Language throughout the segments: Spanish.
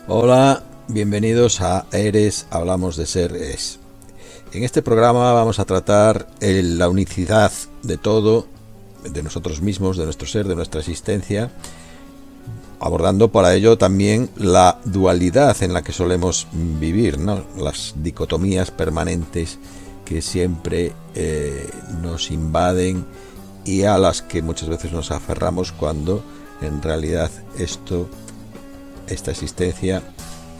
Hola, bienvenidos a Eres, hablamos de ser es. En este programa vamos a tratar la unicidad de todo, de nosotros mismos, de nuestro ser, de nuestra existencia, abordando para ello también la dualidad en la que solemos vivir, ¿no? Las dicotomías permanentes que siempre nos invaden y a las que muchas veces nos aferramos cuando en realidad esta existencia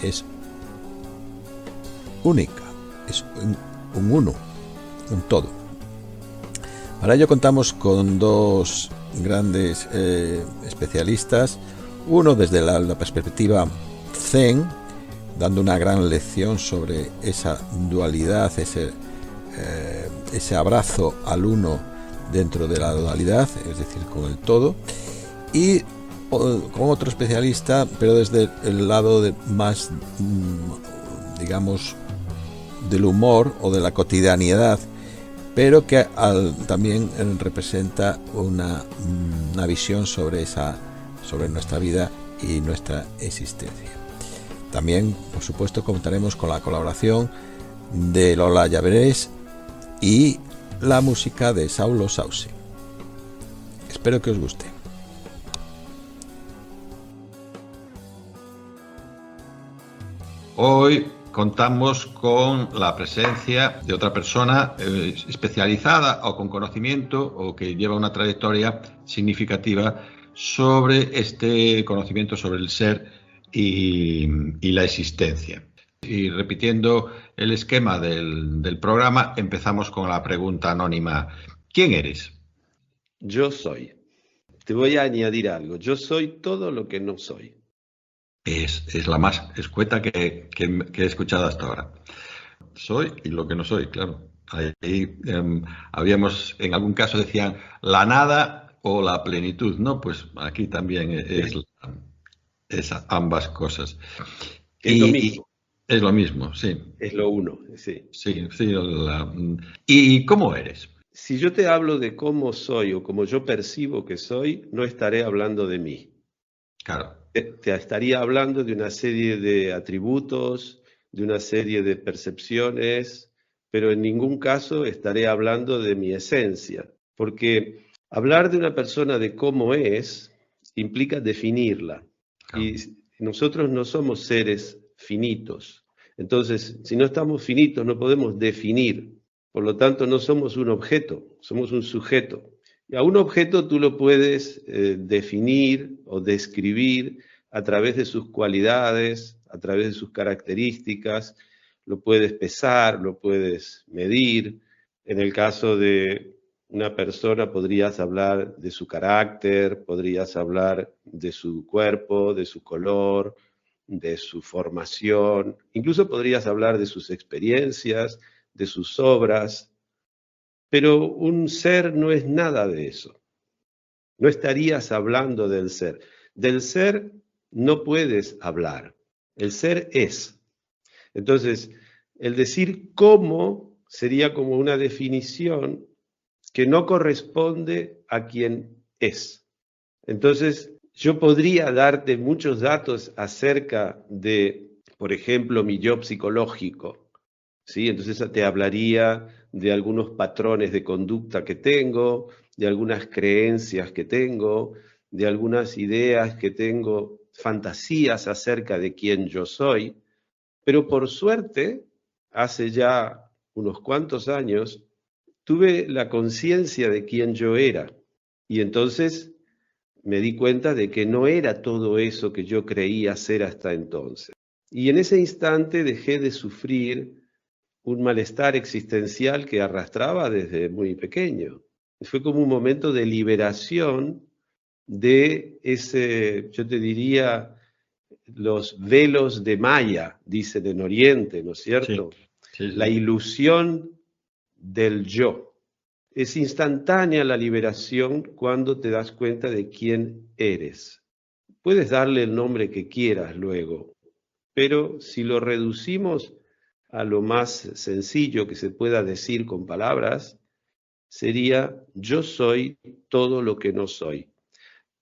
es única, es un uno, un todo. Para ello contamos con dos grandes especialistas, uno desde la perspectiva Zen, dando una gran lección sobre esa dualidad, ese abrazo al uno dentro de la dualidad, es decir, con el todo, y con otro especialista, pero desde el lado más, digamos, del humor o de la cotidianidad, pero que también representa una visión sobre nuestra vida y nuestra existencia. También, por supuesto, contaremos con la colaboración de Lola Llaverés y la música de Saulo Sauce. Espero que os guste. Hoy contamos con la presencia de otra persona especializada o con conocimiento o que lleva una trayectoria significativa sobre este conocimiento sobre el ser y la existencia. Y repitiendo el esquema del programa, empezamos con la pregunta anónima. ¿Quién eres? Yo soy. Te voy a añadir algo. Yo soy todo lo que no soy. Es la más escueta que he escuchado hasta ahora. Soy y lo que no soy, claro. Ahí habíamos, en algún caso decían la nada o la plenitud, ¿no? Pues aquí también es ambas cosas. Es lo mismo. Es lo mismo, sí. Es lo uno, sí. Sí. ¿Y cómo eres? Si yo te hablo de cómo soy o cómo yo percibo que soy, no estaré hablando de mí. Claro. Te estaría hablando de una serie de atributos, de una serie de percepciones, pero en ningún caso estaré hablando de mi esencia, porque hablar de una persona de cómo es implica definirla. Claro. Y nosotros no somos seres finitos. Entonces, si no estamos finitos, no podemos definir. Por lo tanto, no somos un objeto, somos un sujeto. Y a un objeto tú lo puedes definir o describir a través de sus cualidades, a través de sus características, lo puedes pesar, lo puedes medir. En el caso de una persona podrías hablar de su carácter, podrías hablar de su cuerpo, de su color, de su formación, incluso podrías hablar de sus experiencias, de sus obras. Pero un ser no es nada de eso. No estarías hablando del ser. Del ser no puedes hablar. El ser es. Entonces, el decir cómo sería como una definición que no corresponde a quien es. Entonces, yo podría darte muchos datos acerca de, por ejemplo, mi yo psicológico, ¿sí? Entonces te hablaría de algunos patrones de conducta que tengo, de algunas creencias que tengo, de algunas ideas que tengo, fantasías acerca de quién yo soy, pero por suerte, hace ya unos cuantos años, tuve la conciencia de quién yo era, y entonces me di cuenta de que no era todo eso que yo creía ser hasta entonces. Y en ese instante dejé de sufrir un malestar existencial que arrastraba desde muy pequeño. Fue como un momento de liberación de ese, yo te diría, los velos de Maya, dicen en Oriente, ¿no es cierto? Sí. La ilusión del yo. Es instantánea la liberación cuando te das cuenta de quién eres. Puedes darle el nombre que quieras luego, pero si lo reducimos a lo más sencillo que se pueda decir con palabras, sería yo soy todo lo que no soy.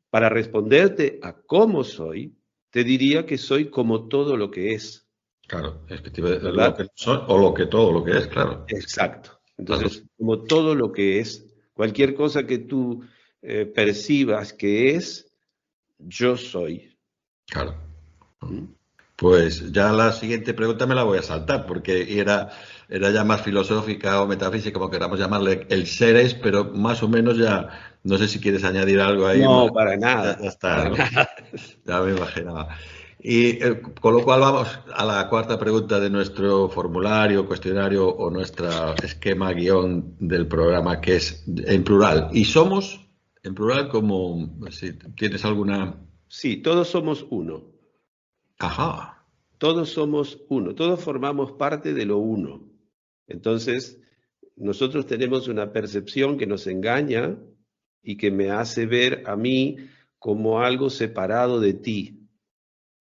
Para responderte a cómo soy, te diría que soy como todo lo que es. Claro, es que te iba a decir ¿Verdad? lo que soy o lo que todo lo que es, claro. Exacto. Las Entonces, dos. como todo lo que es, cualquier cosa que tú percibas que es, yo soy. Claro. ¿Mm? Pues ya la siguiente pregunta me la voy a saltar, porque era ya más filosófica o metafísica, como queramos llamarle, el ser es, pero más o menos ya, no sé si quieres añadir algo ahí más. No, para Ya nada, está, para ¿no? nada. Ya me imaginaba. Y con lo cual vamos a la cuarta pregunta de nuestro formulario, cuestionario o nuestro esquema guión del programa, que es en plural. Y somos en plural como, si tienes alguna... Sí, todos somos uno. Ajá, Todos somos uno. Todos formamos parte de lo uno. Entonces, nosotros tenemos una percepción que nos engaña y que me hace ver a mí como algo separado de ti.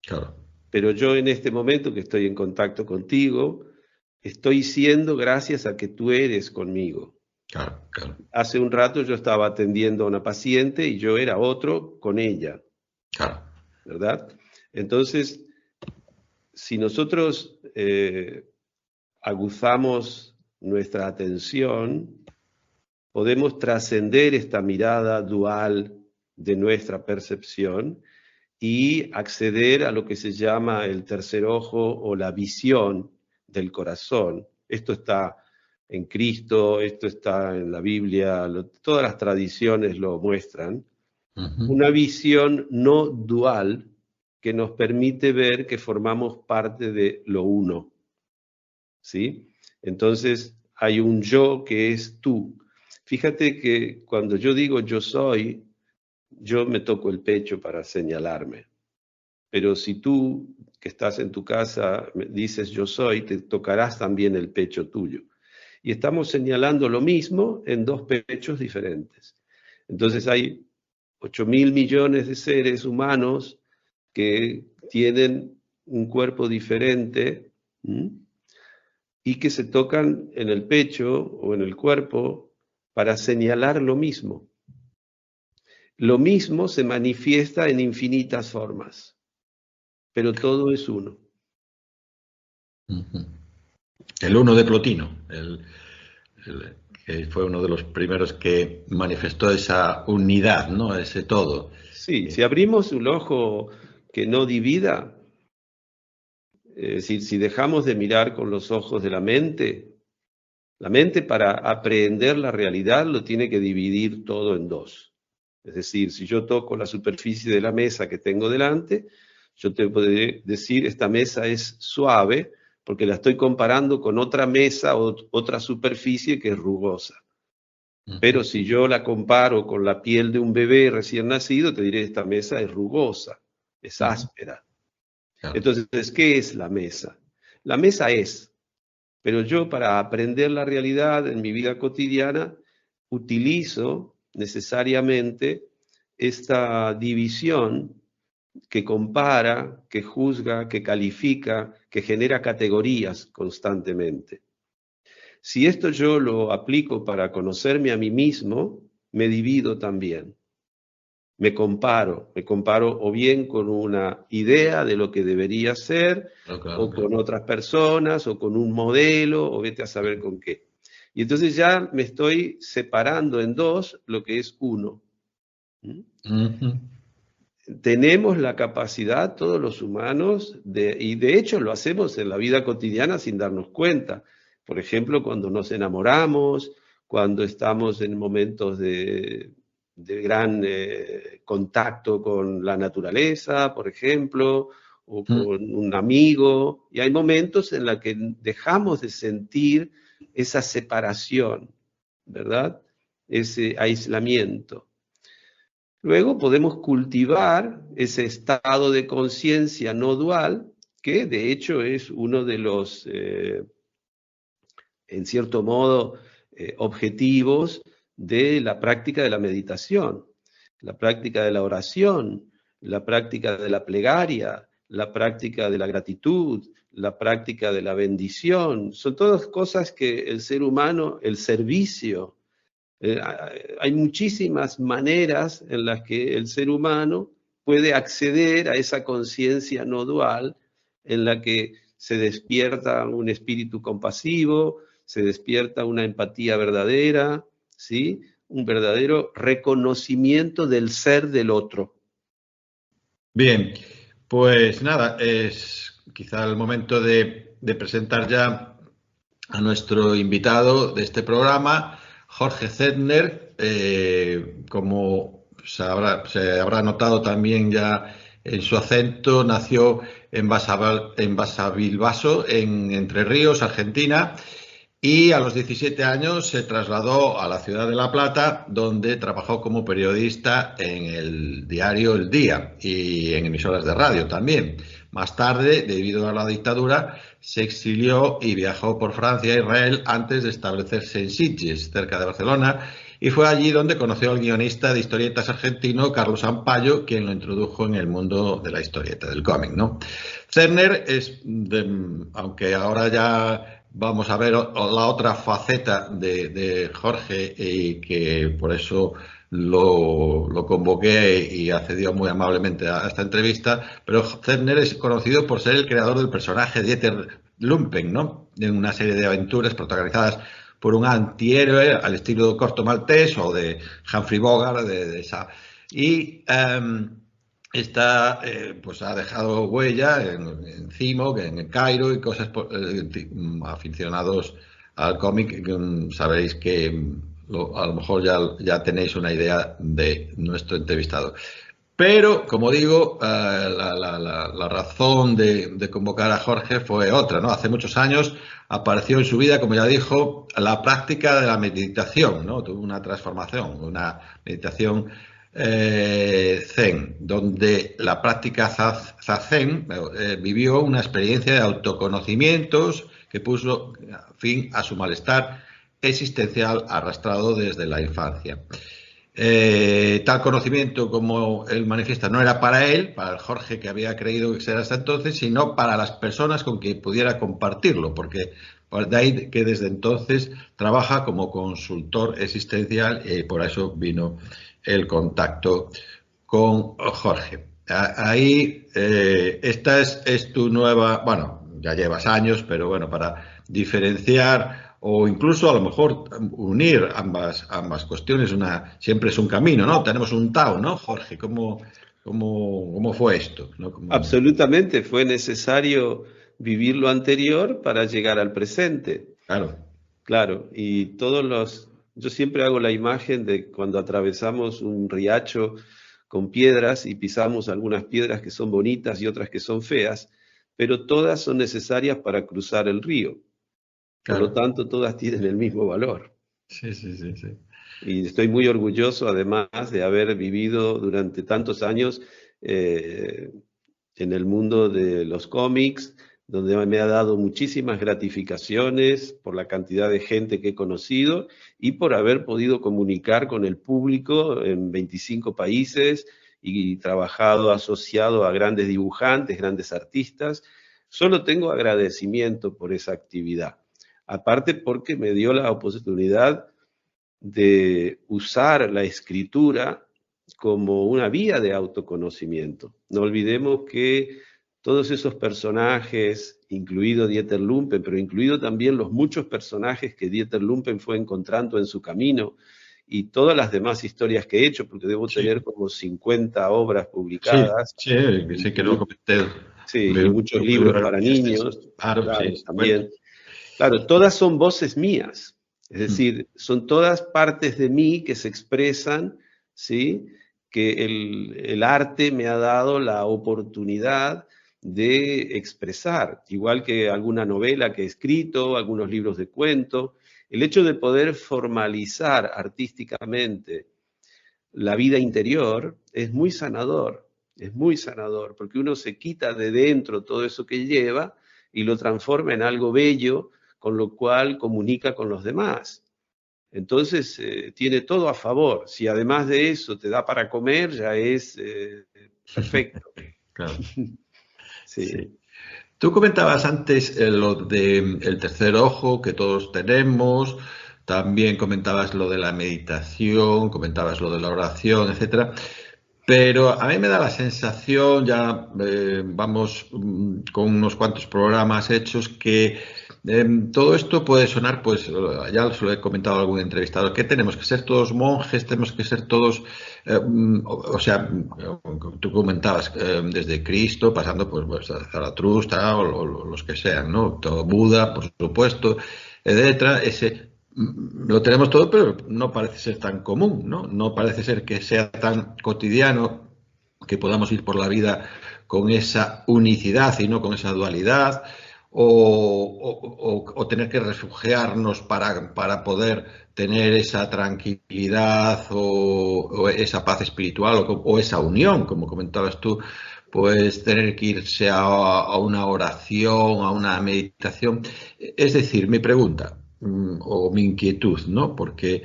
claro, Pero yo en este momento que estoy en contacto contigo, estoy siendo gracias a que tú eres conmigo. claro, claro, Hace un rato yo estaba atendiendo a una paciente y yo era otro con ella, claro. ¿verdad? Entonces, si nosotros aguzamos nuestra atención, podemos trascender esta mirada dual de nuestra percepción y acceder a lo que se llama el tercer ojo o la visión del corazón. Esto está en Cristo, esto está en la Biblia, todas las tradiciones lo muestran. Ujú. Una visión no dual que nos permite ver que formamos parte de lo uno, ¿sí? Entonces hay un yo que es tú. Fíjate que cuando yo digo yo soy, yo me toco el pecho para señalarme. Pero si tú, que estás en tu casa, me dices yo soy, te tocarás también el pecho tuyo. Y estamos señalando lo mismo en dos pechos diferentes. Entonces hay 8.000 millones de seres humanos que tienen un cuerpo diferente, ¿m? Y que se tocan en el pecho o en el cuerpo para señalar lo mismo. Lo mismo se manifiesta en infinitas formas, pero todo es uno. Ujú. El uno de Plotino, que fue uno de los primeros que manifestó esa unidad, ¿no? Ese todo. Sí, si abrimos un ojo que no divida, si dejamos de mirar con los ojos de la mente para aprehender la realidad lo tiene que dividir todo en dos. Es decir, si yo toco la superficie de la mesa que tengo delante, yo te podré decir, esta mesa es suave, porque la estoy comparando con otra mesa o otra superficie que es rugosa. Pero si yo la comparo con la piel de un bebé recién nacido, te diré, esta mesa es rugosa, es áspera. Claro. Entonces, ¿qué es la mesa? La mesa es, pero yo para aprender la realidad en mi vida cotidiana, utilizo necesariamente esta división que compara, que juzga, que califica, que genera categorías constantemente. Si esto yo lo aplico para conocerme a mí mismo, me divido también. Me comparo o bien con una idea de lo que debería ser, Claro, o claro. con otras personas, o con un modelo, o vete a saber con qué. Y entonces ya me estoy separando en dos lo que es uno. ¿Mm? Ujú. Tenemos la capacidad, todos los humanos, y de hecho lo hacemos en la vida cotidiana sin darnos cuenta. Por ejemplo, cuando nos enamoramos, cuando estamos en momentos de gran contacto con la naturaleza, por ejemplo, o con un amigo, y hay momentos en los que dejamos de sentir esa separación, ¿verdad? Ese aislamiento. Luego podemos cultivar ese estado de conciencia no dual, que de hecho es uno de los, en cierto modo, objetivos de la práctica de la meditación, la práctica de la oración, la práctica de la plegaria, la práctica de la gratitud, la práctica de la bendición. Son todas cosas que el ser humano, el servicio, hay muchísimas maneras en las que el ser humano puede acceder a esa conciencia no dual en la que se despierta un espíritu compasivo, se despierta una empatía verdadera, ¿sí? Un verdadero reconocimiento del ser del otro. Bien, pues nada, es quizá el momento de presentar ya a nuestro invitado de este programa, Jorge Zettner. Como se habrá notado también ya en su acento, nació en Basavilbaso, en Entre Ríos, Argentina, y a los 17 años se trasladó a la ciudad de La Plata, donde trabajó como periodista en el diario El Día y en emisoras de radio también. Más tarde, debido a la dictadura, se exilió y viajó por Francia e Israel antes de establecerse en Sitges, cerca de Barcelona, y fue allí donde conoció al guionista de historietas argentino Carlos Ampallo, quien lo introdujo en el mundo de la historieta, del cómic, ¿no? Zettner es, aunque ahora ya vamos a ver la otra faceta de Jorge, y que por eso lo convoqué y accedió muy amablemente a esta entrevista, pero Zettner es conocido por ser el creador del personaje Dieter Lumpen, ¿no? En una serie de aventuras protagonizadas por un antihéroe al estilo Corto Maltés o de Humphrey Bogart, de esa. Y esta pues ha dejado huella en Cimo, en el Cairo y cosas aficionados al cómic. Sabéis que a lo mejor ya tenéis una idea de nuestro entrevistado. Pero, como digo, la razón de convocar a Jorge fue otra, ¿no? Hace muchos años apareció en su vida, como ya dijo, la práctica de la meditación, ¿no? Tuvo una transformación, una meditación zen, donde la práctica zazen vivió una experiencia de autoconocimientos que puso fin a su malestar existencial arrastrado desde la infancia. Tal conocimiento, como él manifiesta, no era para él, para el Jorge que había creído que ser hasta entonces, sino para las personas con quien pudiera compartirlo, porque de ahí que desde entonces trabaja como consultor existencial, y por eso vino el contacto con Jorge. Ahí, esta es tu nueva, bueno, ya llevas años, pero bueno, para diferenciar o incluso a lo mejor unir ambas cuestiones, siempre es un camino, ¿no? Tenemos un Tao, ¿no, Jorge? ¿Cómo fue esto? ¿No? Absolutamente, fue necesario vivir lo anterior para llegar al presente. Claro. Claro, y yo siempre hago la imagen de cuando atravesamos un riacho con piedras y pisamos algunas piedras que son bonitas y otras que son feas, pero todas son necesarias para cruzar el río. Por lo tanto, todas tienen el mismo valor. Sí. Y estoy muy orgulloso, además, de haber vivido durante tantos años en el mundo de los cómics, donde me ha dado muchísimas gratificaciones por la cantidad de gente que he conocido y por haber podido comunicar con el público en 25 países y trabajado asociado a grandes dibujantes, grandes artistas. Solo tengo agradecimiento por esa actividad. Aparte porque me dio la oportunidad de usar la escritura como una vía de autoconocimiento. No olvidemos que todos esos personajes, incluido Dieter Lumpen, pero incluido también los muchos personajes que Dieter Lumpen fue encontrando en su camino y todas las demás historias que he hecho, porque debo tener como 50 obras publicadas. Sí, que lo comenté. Sí, y muchos libros para niños. Claro, también. Claro, todas son voces mías, es decir, son todas partes de mí que se expresan, ¿sí? Que el arte me ha dado la oportunidad de expresar, igual que alguna novela que he escrito, algunos libros de cuento. El hecho de poder formalizar artísticamente la vida interior es muy sanador, porque uno se quita de dentro todo eso que lleva y lo transforma en algo bello, con lo cual comunica con los demás. Entonces, tiene todo a favor. Si además de eso te da para comer, ya es perfecto. Claro. Sí. Tú comentabas antes lo del tercer ojo que todos tenemos, también comentabas lo de la meditación, comentabas lo de la oración, etcétera. Pero a mí me da la sensación, ya vamos con unos cuantos programas hechos, que todo esto puede sonar, pues ya os lo he comentado a algún entrevistador, que tenemos que ser todos monjes, tenemos que ser todos, o sea, tú comentabas, desde Cristo, pasando pues a Zaratustra o los que sean, ¿no? Todo Buda, por supuesto, etcétera, lo tenemos todo, pero no parece ser tan común, ¿no? No parece ser que sea tan cotidiano que podamos ir por la vida con esa unicidad y no con esa dualidad, o tener que refugiarnos para poder tener esa tranquilidad o esa paz espiritual o esa unión, como comentabas tú, pues tener que irse a una oración, a una meditación. Es decir, mi pregunta, o mi inquietud, ¿no? Porque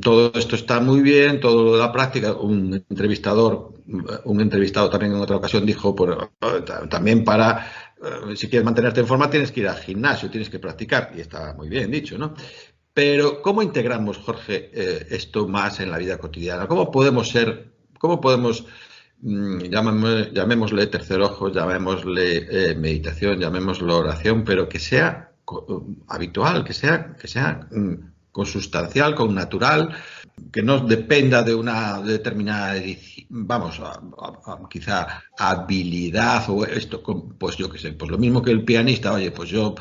todo esto está muy bien, todo lo de la práctica. Un entrevistado también en otra ocasión dijo, también si quieres mantenerte en forma tienes que ir al gimnasio, tienes que practicar, y está muy bien dicho, ¿no? Pero ¿cómo integramos, Jorge, esto más en la vida cotidiana? Cómo podemos, llamémosle tercer ojo, llamémosle meditación, llamémoslo oración, pero que sea habitual, que sea consustancial, con natural, que no dependa de una determinada, vamos, quizá habilidad o esto, pues yo qué sé, pues lo mismo que el pianista, oye, pues yo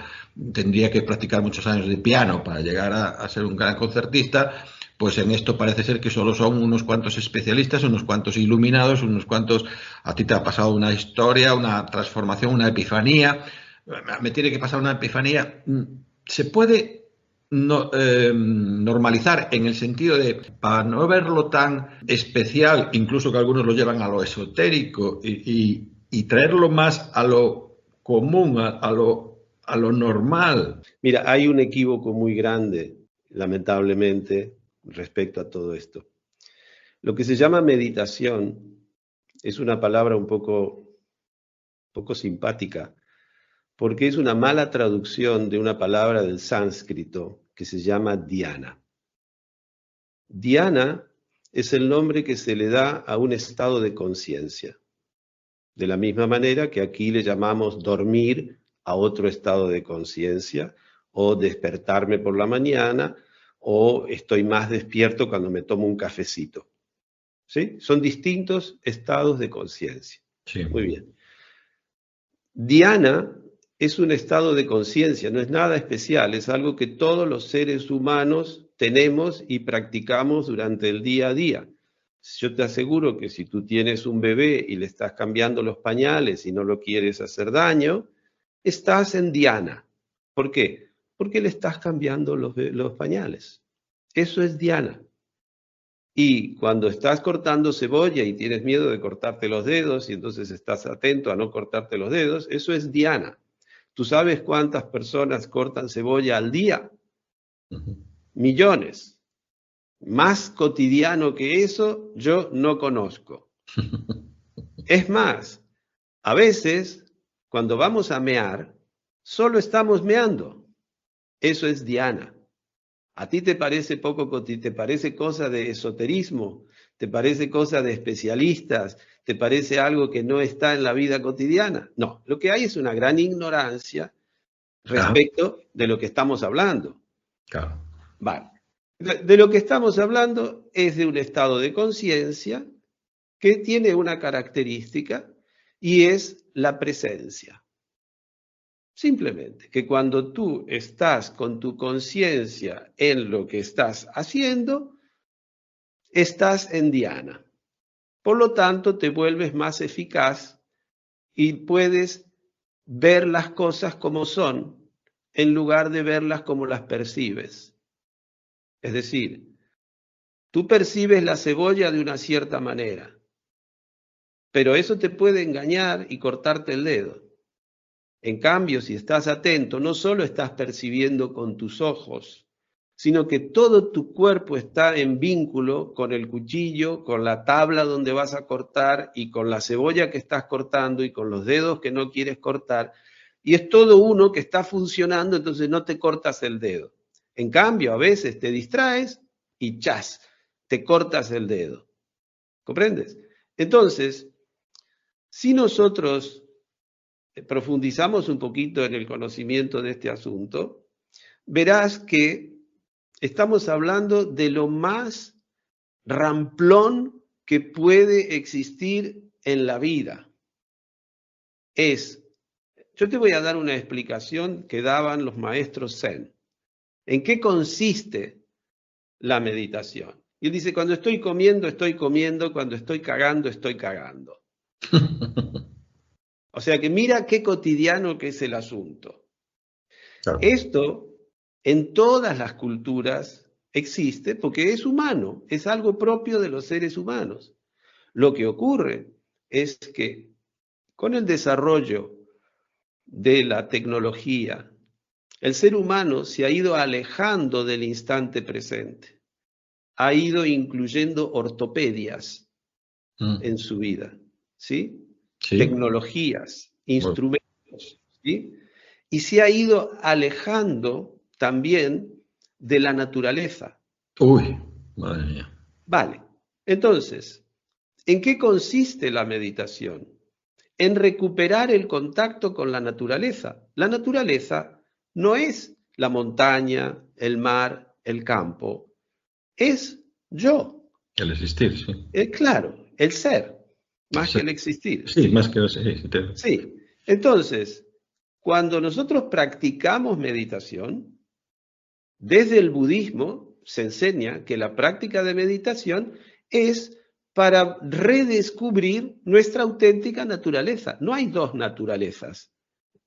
tendría que practicar muchos años de piano para llegar a ser un gran concertista. Pues en esto parece ser que solo son unos cuantos especialistas, unos cuantos iluminados, unos cuantos. A ti te ha pasado una historia, una transformación, una epifanía. Me tiene que pasar una epifanía. Se puede normalizar en el sentido de, para no verlo tan especial, incluso que algunos lo llevan a lo esotérico y traerlo más a lo común, a lo normal. Mira, hay un equívoco muy grande, lamentablemente, respecto a todo esto. Lo que se llama meditación es una palabra un poco simpática, porque es una mala traducción de una palabra del sánscrito que se llama dhyana. Dhyana es el nombre que se le da a un estado de conciencia, de la misma manera que aquí le llamamos dormir a otro estado de conciencia, o despertarme por la mañana, o estoy más despierto cuando me tomo un cafecito. ¿Sí? Son distintos estados de conciencia. Sí. Muy bien. Dhyana es un estado de conciencia, no es nada especial, es algo que todos los seres humanos tenemos y practicamos durante el día a día. Yo te aseguro que si tú tienes un bebé y le estás cambiando los pañales y no lo quieres hacer daño, estás en dhyana. ¿Por qué? Porque le estás cambiando los pañales. Eso es dhyana. Y cuando estás cortando cebolla y tienes miedo de cortarte los dedos y entonces estás atento a no cortarte los dedos, eso es dhyana. ¿Tú sabes cuántas personas cortan cebolla al día? Millones. Más cotidiano que eso, yo no conozco. Es más, a veces, cuando vamos a mear, solo estamos meando. Eso es dhyana. ¿A ti te parece te parece cosa de esoterismo? ¿Te parece cosa de especialistas? ¿Te parece algo que no está en la vida cotidiana? No, lo que hay es una gran ignorancia respecto de lo que estamos hablando. Claro. Vale. De lo que estamos hablando es de un estado de conciencia que tiene una característica y es la presencia. Simplemente que cuando tú estás con tu conciencia en lo que estás haciendo, estás en dhyana. Por lo tanto, te vuelves más eficaz y puedes ver las cosas como son en lugar de verlas como las percibes. Es decir, tú percibes la cebolla de una cierta manera, pero eso te puede engañar y cortarte el dedo. En cambio, si estás atento, no solo estás percibiendo con tus ojos, sino que todo tu cuerpo está en vínculo con el cuchillo, con la tabla donde vas a cortar y con la cebolla que estás cortando y con los dedos que no quieres cortar. Y es todo uno que está funcionando, entonces no te cortas el dedo. En cambio, a veces te distraes y ¡chas!, te cortas el dedo. ¿Comprendes? Entonces, si nosotros profundizamos un poquito en el conocimiento de este asunto, verás que estamos hablando de lo más ramplón que puede existir en la vida. Yo te voy a dar una explicación que daban los maestros Zen. ¿En qué consiste la meditación? Y él dice, cuando estoy comiendo, cuando estoy cagando. O sea que mira qué cotidiano que es el asunto. Claro. Esto en todas las culturas existe porque es humano, es algo propio de los seres humanos. Lo que ocurre es que con el desarrollo de la tecnología, el ser humano se ha ido alejando del instante presente, ha ido incluyendo ortopedias en su vida, ¿sí? Sí. Tecnologías, instrumentos, ¿sí? Y se ha ido alejando también de la naturaleza. Uy, madre mía. Vale, entonces, ¿en qué consiste la meditación? En recuperar el contacto con la naturaleza. La naturaleza no es la montaña, el mar, el campo, es yo. El existir, sí. Claro, el ser, más que el existir. Sí, más que el existir. Sí, entonces, cuando nosotros practicamos meditación, desde el budismo se enseña que la práctica de meditación es para redescubrir nuestra auténtica naturaleza. No hay dos naturalezas,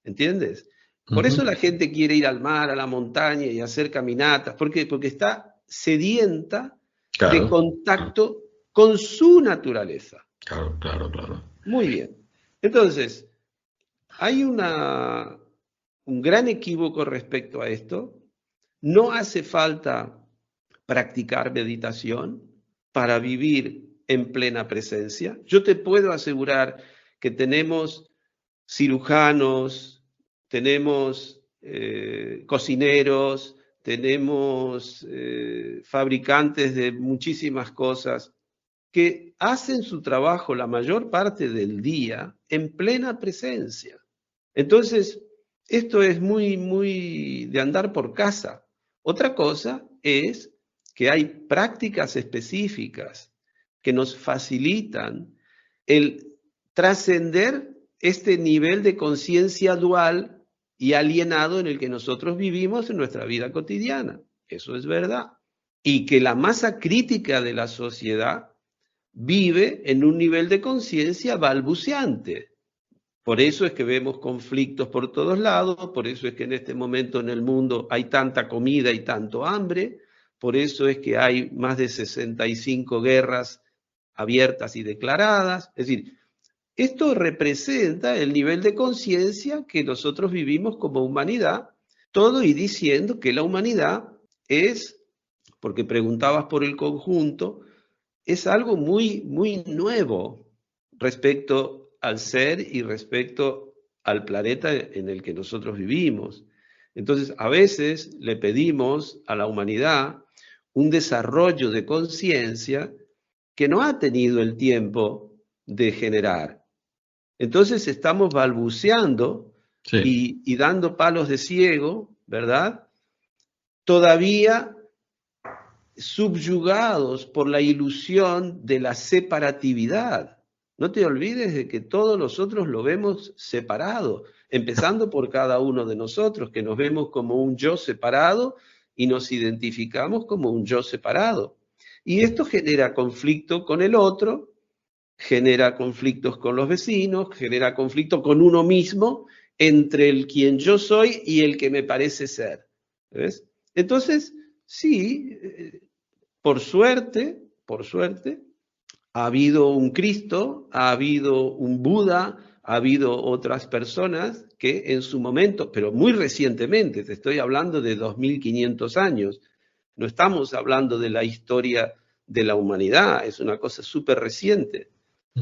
¿entiendes? Por eso la gente quiere ir al mar, a la montaña y hacer caminatas. ¿Por qué? Porque está sedienta de contacto con su naturaleza. Claro. Muy bien. Entonces, hay un gran equívoco respecto a esto. No hace falta practicar meditación para vivir en plena presencia. Yo te puedo asegurar que tenemos cirujanos, tenemos cocineros, tenemos fabricantes de muchísimas cosas que hacen su trabajo la mayor parte del día en plena presencia. Entonces, esto es muy de andar por casa. Otra cosa es que hay prácticas específicas que nos facilitan el trascender este nivel de conciencia dual y alienado en el que nosotros vivimos en nuestra vida cotidiana. Eso es verdad. Y que la masa crítica de la sociedad vive en un nivel de conciencia balbuceante. Por eso es que vemos conflictos por todos lados, por eso es que en este momento en el mundo hay tanta comida y tanto hambre, por eso es que hay más de 65 guerras abiertas y declaradas. Es decir, esto representa el nivel de conciencia que nosotros vivimos como humanidad, todo y diciendo que la humanidad es, porque preguntabas por el conjunto, es algo muy nuevo respecto al ser y respecto al planeta en el que nosotros vivimos. Entonces, a veces le pedimos a la humanidad un desarrollo de conciencia que no ha tenido el tiempo de generar. Entonces estamos balbuceando y dando palos de ciego, ¿verdad? Todavía subyugados por la ilusión de la separatividad. No te olvides de que todos nosotros lo vemos separado, empezando por cada uno de nosotros, que nos vemos como un yo separado y nos identificamos como un yo separado. Y esto genera conflicto con el otro, genera conflictos con los vecinos, genera conflicto con uno mismo, entre el quien yo soy y el que me parece ser. ¿Ves? Entonces, sí, por suerte, ha habido un Cristo, ha habido un Buda, ha habido otras personas que en su momento, pero muy recientemente, te estoy hablando de 2500 años, no estamos hablando de la historia de la humanidad, es una cosa súper reciente.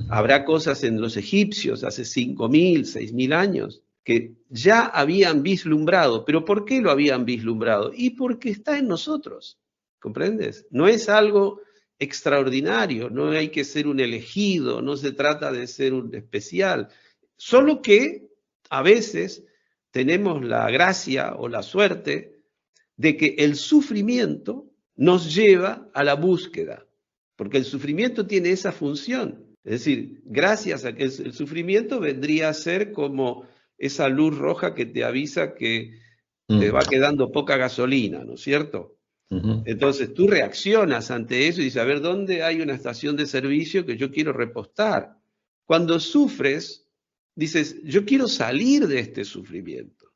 Habrá cosas en los egipcios hace 5000, 6000 años que ya habían vislumbrado. ¿Pero por qué lo habían vislumbrado? Y porque está en nosotros, ¿comprendes? No es algo extraordinario, no hay que ser un elegido, no se trata de ser un especial, solo que a veces tenemos la gracia o la suerte de que el sufrimiento nos lleva a la búsqueda, porque el sufrimiento tiene esa función. Es decir, gracias a que el sufrimiento vendría a ser como esa luz roja que te avisa que te va quedando poca gasolina, ¿no es cierto? Entonces tú reaccionas ante eso y dices, a ver, ¿dónde hay una estación de servicio que yo quiero repostar? Cuando sufres, dices, yo quiero salir de este sufrimiento.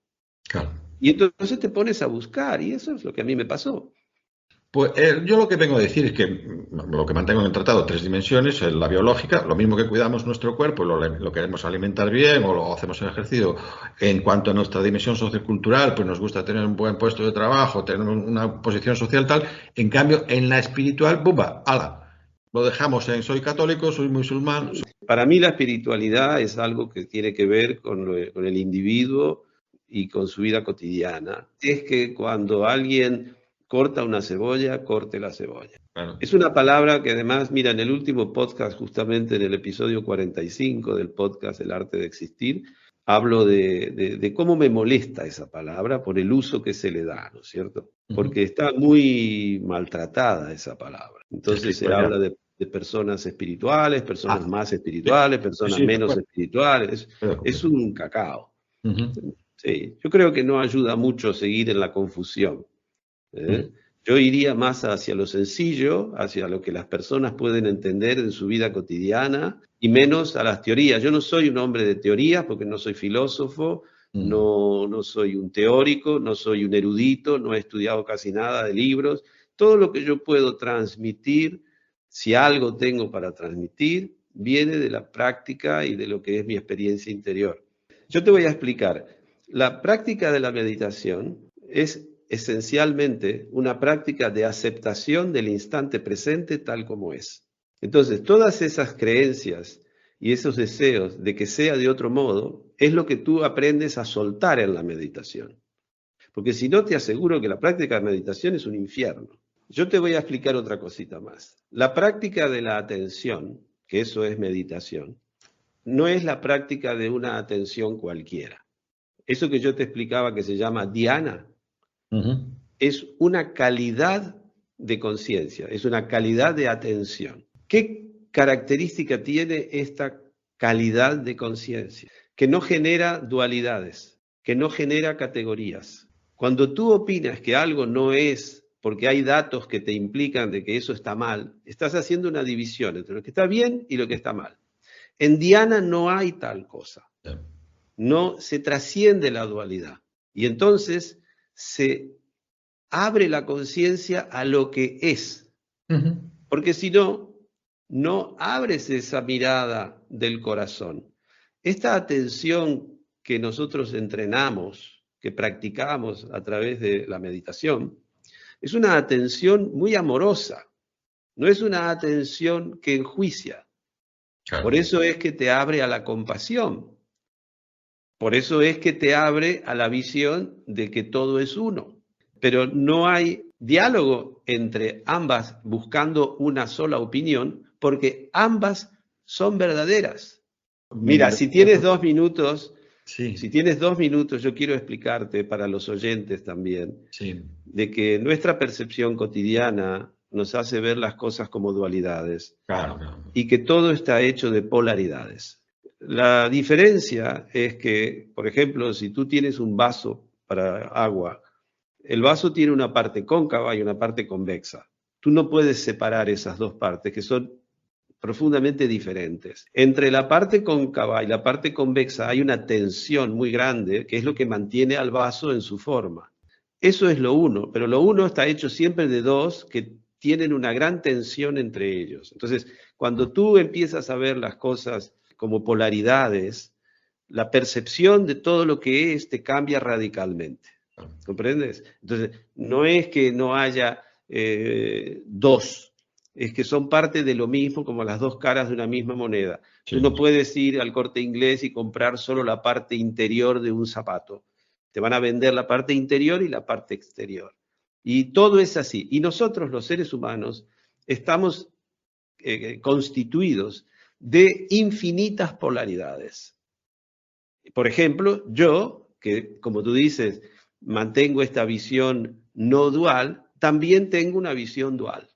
Claro. Y entonces te pones a buscar, y eso es lo que a mí me pasó. Pues yo lo que vengo a decir es que lo que mantengo en el tratado, 3 dimensiones, la biológica, lo mismo que cuidamos nuestro cuerpo, lo queremos alimentar bien o lo hacemos en ejercicio. En cuanto a nuestra dimensión sociocultural, pues nos gusta tener un buen puesto de trabajo, tener una posición social tal. En cambio, en la espiritual, ¡bumba! ¡Hala! Lo dejamos en soy católico, soy musulmán. Para mí la espiritualidad es algo que tiene que ver con el individuo y con su vida cotidiana. Es que cuando alguien corta una cebolla, corte la cebolla. Claro. Es una palabra que además, mira, en el último podcast, justamente en el episodio 45 del podcast El Arte de Existir, hablo de cómo me molesta esa palabra por el uso que se le da, ¿no es cierto? Porque está muy maltratada esa palabra. Entonces se habla de personas espirituales, personas más espirituales, personas menos espirituales. Es un cacao. Sí, yo creo que no ayuda mucho seguir en la confusión. Yo iría más hacia lo sencillo, hacia lo que las personas pueden entender en su vida cotidiana y menos a las teorías. Yo no soy un hombre de teorías porque no soy filósofo, no soy un teórico, no soy un erudito, no he estudiado casi nada de libros. Todo lo que yo puedo transmitir, si algo tengo para transmitir, viene de la práctica y de lo que es mi experiencia interior. Yo te voy a explicar. La práctica de la meditación es esencialmente una práctica de aceptación del instante presente tal como es. Entonces, todas esas creencias y esos deseos de que sea de otro modo es lo que tú aprendes a soltar en la meditación. Porque si no, te aseguro que la práctica de meditación es un infierno. Yo te voy a explicar otra cosita más. La práctica de la atención, que eso es meditación, no es la práctica de una atención cualquiera. Eso que yo te explicaba que se llama dhyana, es una calidad de conciencia, es una calidad de atención. ¿Qué característica tiene esta calidad de conciencia? Que no genera dualidades, que no genera categorías. Cuando tú opinas que algo no es porque hay datos que te implican de que eso está mal, estás haciendo una división entre lo que está bien y lo que está mal. En dhyana no hay tal cosa. No se trasciende la dualidad. Y entonces se abre la conciencia a lo que es. Porque si no, no abres esa mirada del corazón. Esta atención que nosotros entrenamos, que practicamos a través de la meditación, es una atención muy amorosa. No es una atención que enjuicia. Claro. Por eso es que te abre a la compasión. Por eso es que te abre a la visión de que todo es uno. Pero no hay diálogo entre ambas buscando una sola opinión, porque ambas son verdaderas. Mira, si tienes 2 minutos, si tienes 2 minutos, yo quiero explicarte para los oyentes también, de que nuestra percepción cotidiana nos hace ver las cosas como dualidades. Claro. Y que todo está hecho de polaridades. La diferencia es que, por ejemplo, si tú tienes un vaso para agua, el vaso tiene una parte cóncava y una parte convexa. Tú no puedes separar esas dos partes, que son profundamente diferentes. Entre la parte cóncava y la parte convexa hay una tensión muy grande, que es lo que mantiene al vaso en su forma. Eso es lo uno, pero lo uno está hecho siempre de dos que tienen una gran tensión entre ellos. Entonces, cuando tú empiezas a ver las cosas como polaridades, la percepción de todo lo que es te cambia radicalmente. ¿Comprendes? Entonces, no es que no haya dos, es que son parte de lo mismo, como las dos caras de una misma moneda. Tú no puedes ir al Corte Inglés y comprar solo la parte interior de un zapato. Te van a vender la parte interior y la parte exterior. Y todo es así. Y nosotros, los seres humanos, estamos constituidos de infinitas polaridades. Por ejemplo, yo, que como tú dices, mantengo esta visión no dual, también tengo una visión dual.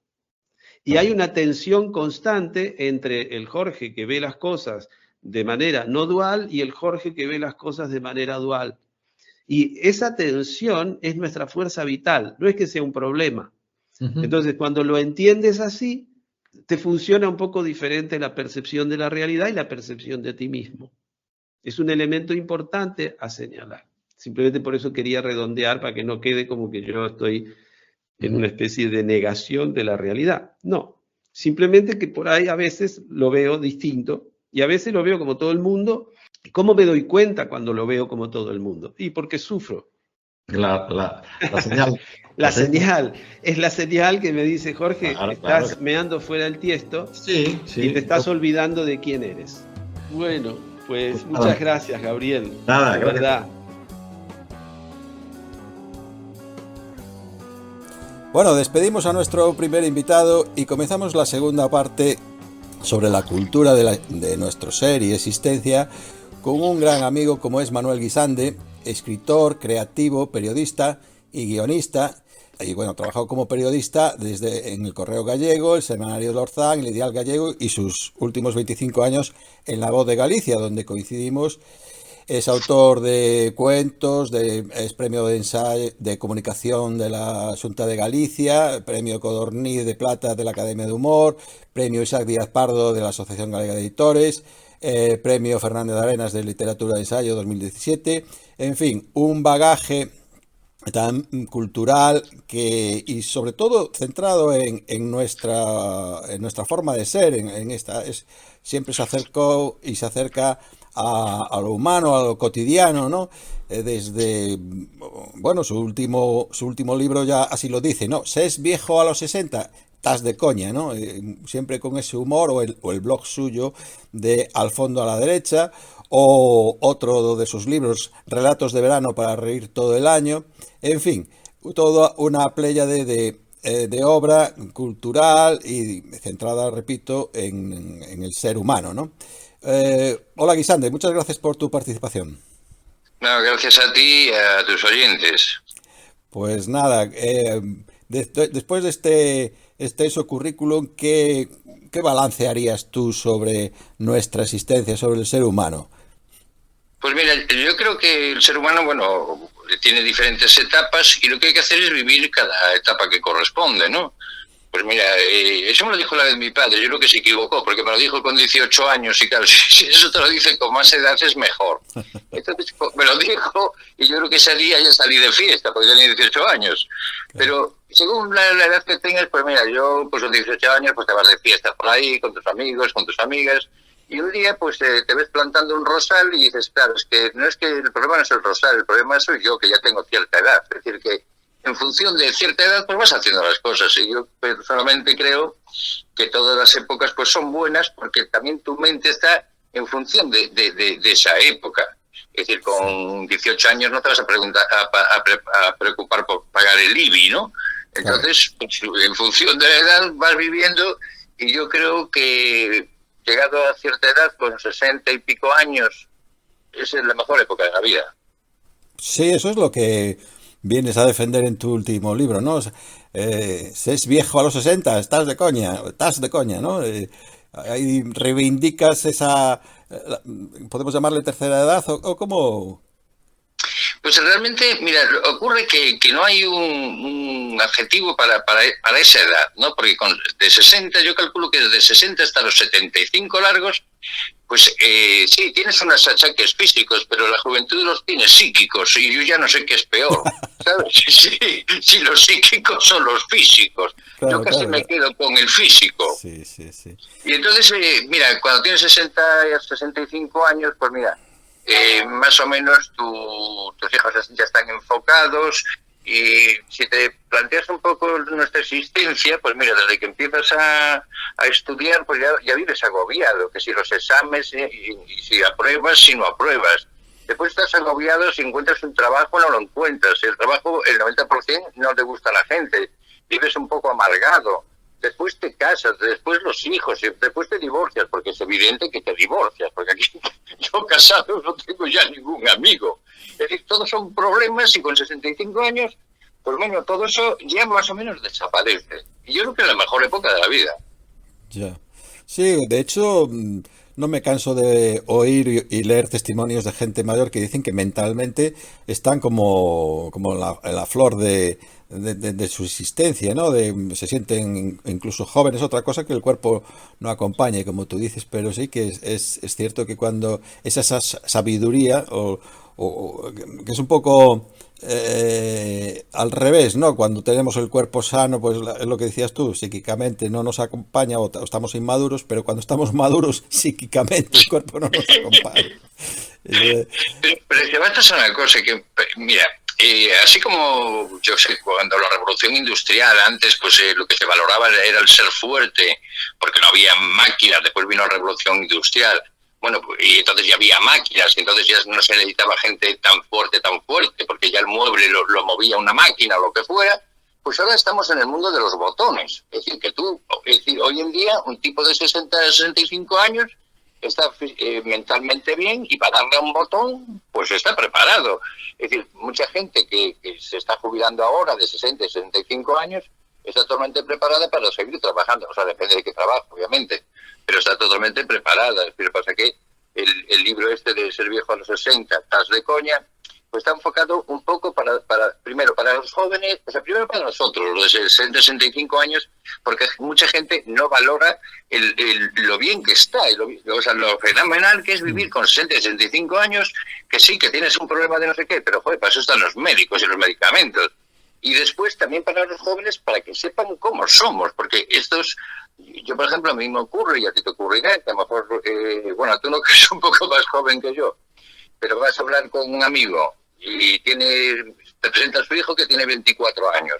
Y hay una tensión constante entre el Jorge que ve las cosas de manera no dual y el Jorge que ve las cosas de manera dual. Y esa tensión es nuestra fuerza vital, no es que sea un problema. Entonces, cuando lo entiendes así, te funciona un poco diferente la percepción de la realidad y la percepción de ti mismo. Es un elemento importante a señalar. Simplemente por eso quería redondear para que no quede como que yo estoy en una especie de negación de la realidad. No, simplemente que por ahí a veces lo veo distinto y a veces lo veo como todo el mundo. ¿Cómo me doy cuenta cuando lo veo como todo el mundo? Y porque sufro. La señal. La señal. Es la señal que me dice, Jorge, estás meando fuera del tiesto sí. Y te estás olvidando de quién eres. Bueno, pues muchas gracias, Gabriel. Nada, de verdad. Bueno, despedimos a nuestro primer invitado y comenzamos la segunda parte sobre la cultura de nuestro ser y existencia con un gran amigo como es Manuel Guisande, escritor, creativo, periodista y guionista. Y bueno, trabajado como periodista desde en el Correo Gallego, el Semanario de Orzán, el Ideal Gallego y sus últimos 25 años en La Voz de Galicia, donde coincidimos. Es autor de cuentos, es premio de ensayo de comunicación de la Xunta de Galicia, premio Codorniz de Plata de la Academia de Humor, premio Isaac Díaz Pardo de la Asociación Galega de Editores, premio Fernández de Arenas de Literatura de Ensayo 2017. En fin, un bagaje tan cultural y sobre todo centrado en nuestra forma de ser, siempre se acercó y se acerca a lo humano, a lo cotidiano, ¿no? Desde, bueno, su último libro ya así lo dice, ¿no? Se es viejo a los 60, estás de coña, ¿no? Siempre con ese humor, o el blog suyo de Al fondo a la derecha, o otro de sus libros, Relatos de verano para reír todo el año. En fin, toda una pléyade de obra cultural y centrada, repito, en el ser humano, ¿no? Hola Guisande, muchas gracias por tu participación. No, gracias a ti y a tus oyentes. Pues nada, después de este extenso currículum, ¿qué balance harías tú sobre nuestra existencia, sobre el ser humano? Pues mira, yo creo que el ser humano, bueno, tiene diferentes etapas y lo que hay que hacer es vivir cada etapa que corresponde, ¿no? Pues mira, eso me lo dijo la vez mi padre, yo creo que se equivocó, porque me lo dijo con 18 años y claro, si eso te lo dice con más edad es mejor. Entonces me lo dijo y yo creo que ese día ya salí de fiesta, porque tenía 18 años. Pero según la edad que tengas, pues mira, yo pues con 18 años pues te vas de fiesta por ahí, con tus amigos, con tus amigas, y un día pues te ves plantando un rosal y dices, claro, es que el problema no es el rosal, el problema soy yo, que ya tengo cierta edad. Es decir, que en función de cierta edad pues vas haciendo las cosas, y yo personalmente creo que todas las épocas pues son buenas porque también tu mente está en función de esa época. Es decir, con 18 años no te vas a preocupar por pagar el IBI, ¿no? Entonces, pues, en función de la edad vas viviendo, y yo creo que llegado a cierta edad, con 60 y pico años, esa es la mejor época de la vida. Sí, eso es lo que vienes a defender en tu último libro, ¿no? Si es viejo a los 60, estás de coña, ¿no? Ahí reivindicas esa, ¿podemos llamarle tercera edad o cómo? Pues realmente, mira, ocurre que no hay un adjetivo para esa edad, ¿no? Porque de 60, yo calculo que desde 60 hasta los 75 largos, pues sí, tienes unos achaques físicos, pero la juventud los tiene psíquicos, y yo ya no sé qué es peor, ¿sabes? Si los psíquicos son los físicos. Claro, yo casi me quedo con el físico. Sí. Y entonces, mira, cuando tienes 60 y 65 años, pues mira, más o menos tus hijos ya están enfocados, y si te planteas un poco nuestra existencia, pues mira, desde que empiezas a estudiar, pues ya vives agobiado, que si los exámenes, y si apruebas, si no apruebas. Después estás agobiado, si encuentras un trabajo no lo encuentras, el trabajo el 90% no te gusta a la gente, vives un poco amargado. Después te caes casas, después los hijos, y después te divorcias, porque es evidente que te divorcias, porque aquí yo casado no tengo ya ningún amigo. Es decir, todos son problemas y con 65 años, pues bueno, todo eso ya más o menos desaparece. Y yo creo que es la mejor época de la vida. Ya. Sí, de hecho, no me canso de oír y leer testimonios de gente mayor que dicen que mentalmente están como la flor de su existencia, ¿no? Se sienten incluso jóvenes, otra cosa que el cuerpo no acompañe, como tú dices, pero sí que es cierto que cuando esa sabiduría, que es un poco al revés, ¿no? Cuando tenemos el cuerpo sano, pues es lo que decías tú, psíquicamente no nos acompaña o estamos inmaduros, pero cuando estamos maduros, psíquicamente el cuerpo no nos acompaña. Pero te vas a una cosa que, mira, así como yo sé, cuando la revolución industrial antes, pues lo que se valoraba era el ser fuerte, porque no había máquinas, después vino la revolución industrial. Bueno, y entonces ya había máquinas, y entonces ya no se necesitaba gente tan fuerte, porque ya el mueble lo movía una máquina o lo que fuera. Pues ahora estamos en el mundo de los botones. Es decir, hoy en día un tipo de 60, 65 años está mentalmente bien y para darle a un botón, pues está preparado. Es decir, mucha gente que se está jubilando ahora de 60, 65 años está totalmente preparada para seguir trabajando. O sea, depende de qué trabajo, obviamente, pero está totalmente preparada. Es decir, pasa que el libro este de Ser viejo a los 60, estás de coña, pues está enfocado un poco primero para los jóvenes, o sea, primero para nosotros, los de 60, 65 años, porque mucha gente no valora lo bien que está, o sea, lo fenomenal que es vivir con 60, 65 años, que sí, que tienes un problema de no sé qué, pero joder, para eso están los médicos y los medicamentos. Y después también para los jóvenes, para que sepan cómo somos, porque yo por ejemplo, a mí me ocurre, y a ti te ocurrirá, que a lo mejor, bueno, tú no que eres un poco más joven que yo, pero vas a hablar con un amigo y te presenta a su hijo que tiene 24 años.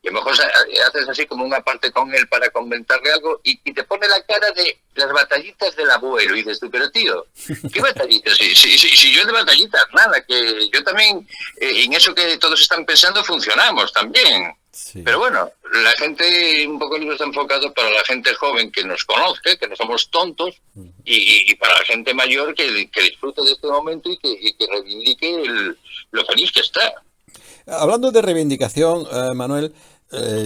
Y a lo mejor haces así como una parte con él para comentarle algo y te pone la cara de las batallitas del abuelo. Y dices tú, pero tío, ¿qué batallitas? Si yo de batallitas, nada, que yo también, en eso que todos están pensando, funcionamos también. Sí. Pero bueno, la gente, un poco el libro está enfocado para la gente joven que nos conozca, que no somos tontos, y para la gente mayor que disfrute de este momento y que reivindique lo feliz que está. Hablando de reivindicación, Manuel,